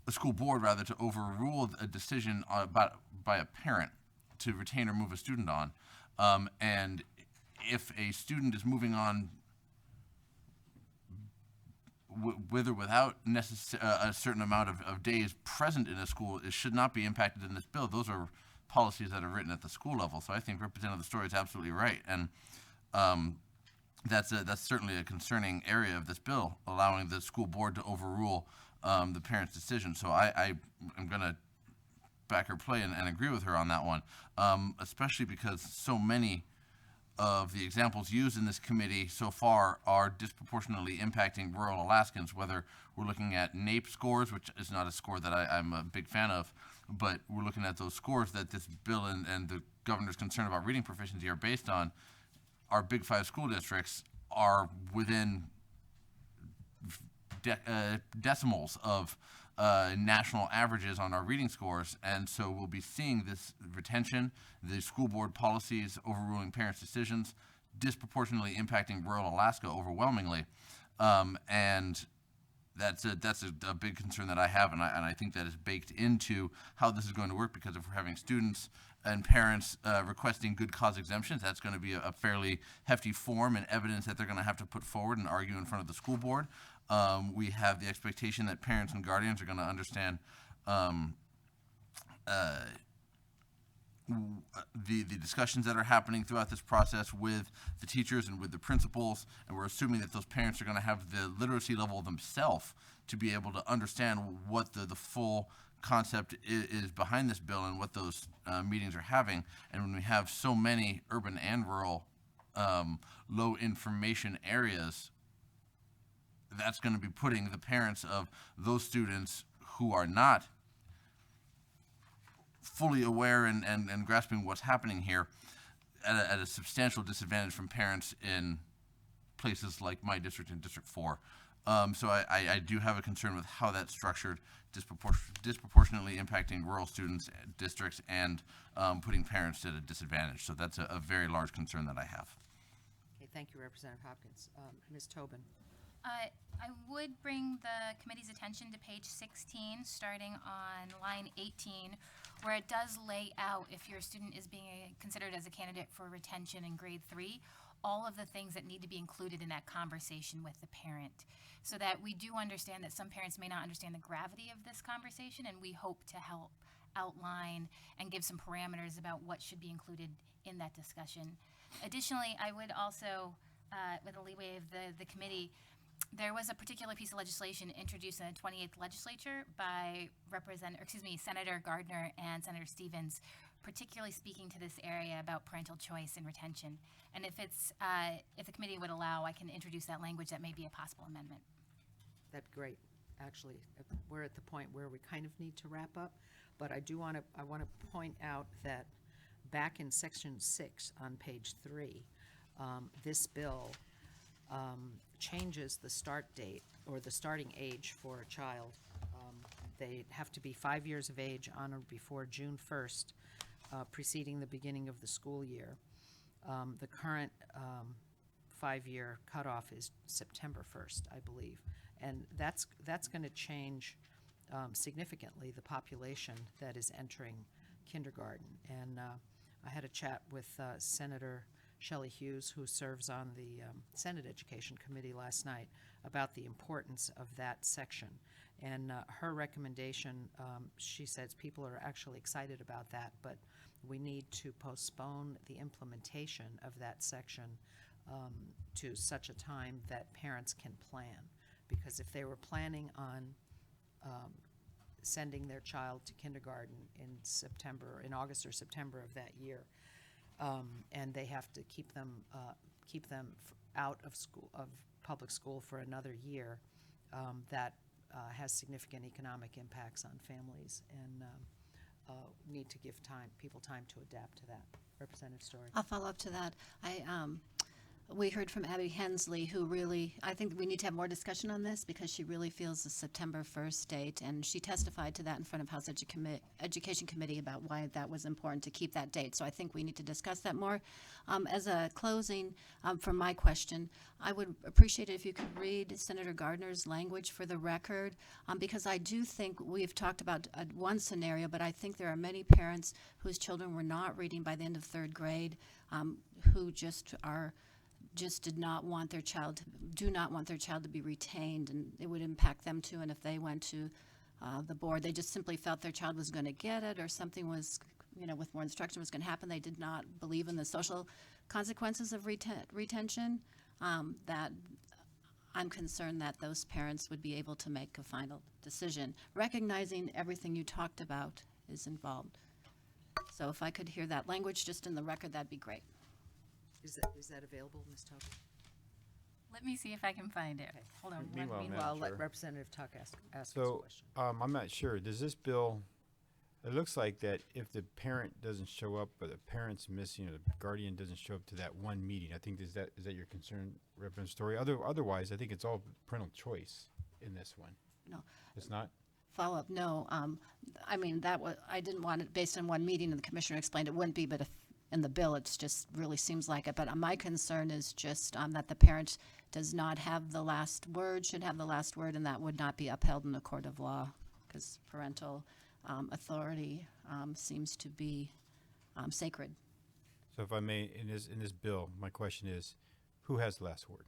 a school board rather, to overrule a decision by a parent to retain or move a student on. And if a student is moving on with or without a certain amount of days present in a school, it should not be impacted in this bill. Those are policies that are written at the school level. So I think Representative Story is absolutely right. And that's certainly a concerning area of this bill, allowing the school board to overrule the parent's decision. So I am going to back her play and agree with her on that one, especially because so many of the examples used in this committee so far are disproportionately impacting rural Alaskans, whether we're looking at NAEP scores, which is not a score that I'm a big fan of, but we're looking at those scores that this bill and the governor's concern about reading proficiency are based on. Our Big Five school districts are within decimals of national averages on our reading scores, and so we'll be seeing this retention, the school board policies overruling parents' decisions, disproportionately impacting rural Alaska overwhelmingly, and that's a big concern that I have, and I think that is baked into how this is going to work, because if we're having students and parents requesting good cause exemptions, that's going to be a fairly hefty form and evidence that they're going to have to put forward and argue in front of the school board. We have the expectation that parents and guardians are going to understand the discussions that are happening throughout this process with the teachers and with the principals, and we're assuming that those parents are going to have the literacy level themselves to be able to understand what the full concept is behind this bill and what those meetings are having. And when we have so many urban and rural low information areas, that's going to be putting the parents of those students who are not fully aware and grasping what's happening here at a substantial disadvantage from parents in places like my district and District 4. So I do have a concern with how that's structured, disproportionately impacting rural students, districts, and putting parents at a disadvantage. So that's a very large concern that I have. Okay, thank you, Representative Hopkins. Ms. Tobin. I would bring the committee's attention to page 16, starting on line 18, where it does lay out, if your student is being considered as a candidate for retention in grade 3, all of the things that need to be included in that conversation with the parent, so that we do understand that some parents may not understand the gravity of this conversation, and we hope to help outline and give some parameters about what should be included in that discussion. Additionally, I would also, with the leeway of the committee, there was a particular piece of legislation introduced in the 28th legislature by Senator Gardner and Senator Stevens, particularly speaking to this area about parental choice and retention. And if the committee would allow, I can introduce that language. That may be a possible amendment. That'd be great. Actually, we're at the point where we kind of need to wrap up, but I want to point out that back in section 6 on page 3, this bill changes the start date or the starting age for a child. They have to be 5 years of age on or before June 1st, preceding the beginning of the school year. The current 5-year cutoff is September 1st, I believe. And that's going to change significantly the population that is entering kindergarten. And I had a chat with Senator Shelley Hughes, who serves on the Senate Education Committee last night, about the importance of that section. And her recommendation, she says people are actually excited about that, but we need to postpone the implementation of that section to such a time that parents can plan. Because if they were planning on sending their child to kindergarten in August or September of that year, and they have to keep them out of school, of public school for another year, that has significant economic impacts on families, and need to give people time to adapt to that. Representative Story. I'll follow up to that. We heard from Abby Hensley, who really, I think we need to have more discussion on this because she really feels the September 1st date, and she testified to that in front of House Education Committee about why that was important to keep that date. So I think we need to discuss that more. As a closing for my question, I would appreciate it if you could read Senator Gardner's language for the record, because I do think we've talked about one scenario, but I think there are many parents whose children were not reading by the end of third grade, who do not want their child to be retained, and it would impact them too. And if they went to the board, they just simply felt their child was going to get it, or something was, with more instruction was going to happen. They did not believe in the social consequences of retention. That I'm concerned that those parents would be able to make a final decision, recognizing everything you talked about is involved. So if I could hear that language just in the record, that'd be great. Is that available, Ms. Tobin? Let me see if I can find it. Okay. Hold on. Meanwhile, one- Madam Well, let Chair. Representative Tuck ask his So, question. I'm not sure, does this bill, it looks like that if the parent doesn't show up, or the parent's missing, or the guardian doesn't show up to that one meeting, I think, is that your concern, Representative Story? Otherwise, I think it's all parental choice in this one. No. It's not? Follow-up, no. I mean, I didn't want it based on one meeting, and the commissioner explained it wouldn't be, but if in the bill, it just really seems like it. But my concern is just that the parent does not have the last word, should have the last word, and that would not be upheld in a court of law, because parental authority seems to be sacred. So if I may, in this bill, my question is, who has the last word?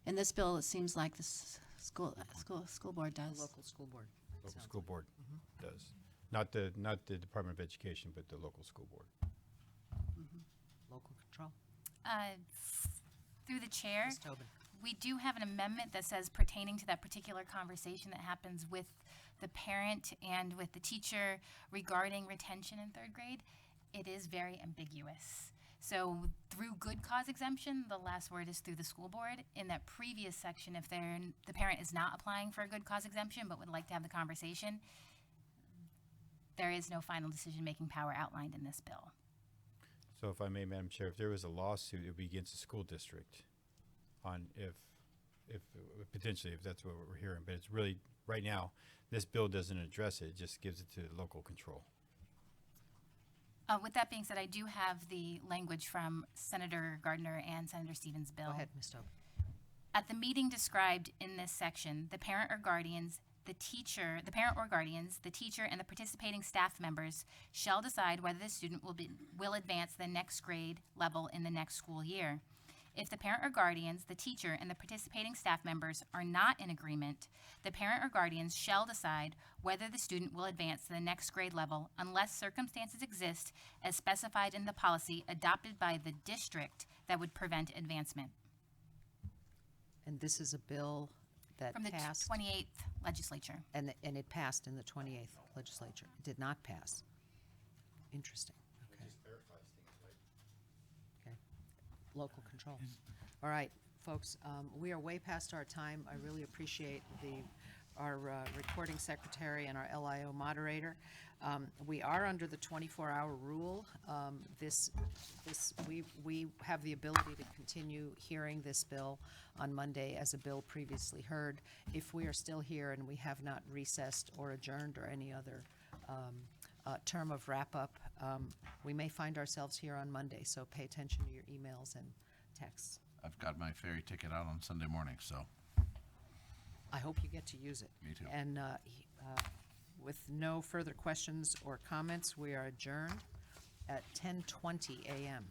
In this bill, it seems like the school board The does. local school board. Local Sounds school board does. Not the Department of Education, but the local school board. Local control. Through the chair, Ms. Tobin. we do have an amendment that says pertaining to that particular conversation that happens with the parent and with the teacher regarding retention in third grade. It is very ambiguous. So through good cause exemption, the last word is through the school board. In that previous section, if the parent is not applying for a good cause exemption but would like to have the conversation, there is no final decision-making power outlined in this bill. So if I may, Madam Chair, if there was a lawsuit, it would be against the school district on if potentially, if that's what we're hearing. But it's really, right now, this bill doesn't address it. It just gives it to local control. With that being said, I do have the language from Senator Gardner and Senator Stevens' bill. Go ahead, Ms. Tobin. At the meeting described in this section, the parent or guardians, the teacher, and the participating staff members shall decide whether the student will advance the next grade level in the next school year. If the parent or guardians, the teacher, and the participating staff members are not in agreement, the parent or guardians shall decide whether the student will advance to the next grade level unless circumstances exist as specified in the policy adopted by the district that would prevent advancement. And this is a bill that From the passed, 28th legislature. and it passed in the 28th legislature. It did not pass. Interesting. Okay. Okay. Local control. All right, folks, we are way past our time. I really appreciate our recording secretary and our LIO moderator. We are under the 24-hour rule. We have the ability to continue hearing this bill on Monday as a bill previously heard. If we are still here and we have not recessed or adjourned or any other term of wrap-up, we may find ourselves here on Monday, so pay attention to your emails and texts. I've got my ferry ticket out on Sunday morning, so I hope you get to use it. Me too. And with no further questions or comments, we are adjourned at 10:20 a.m.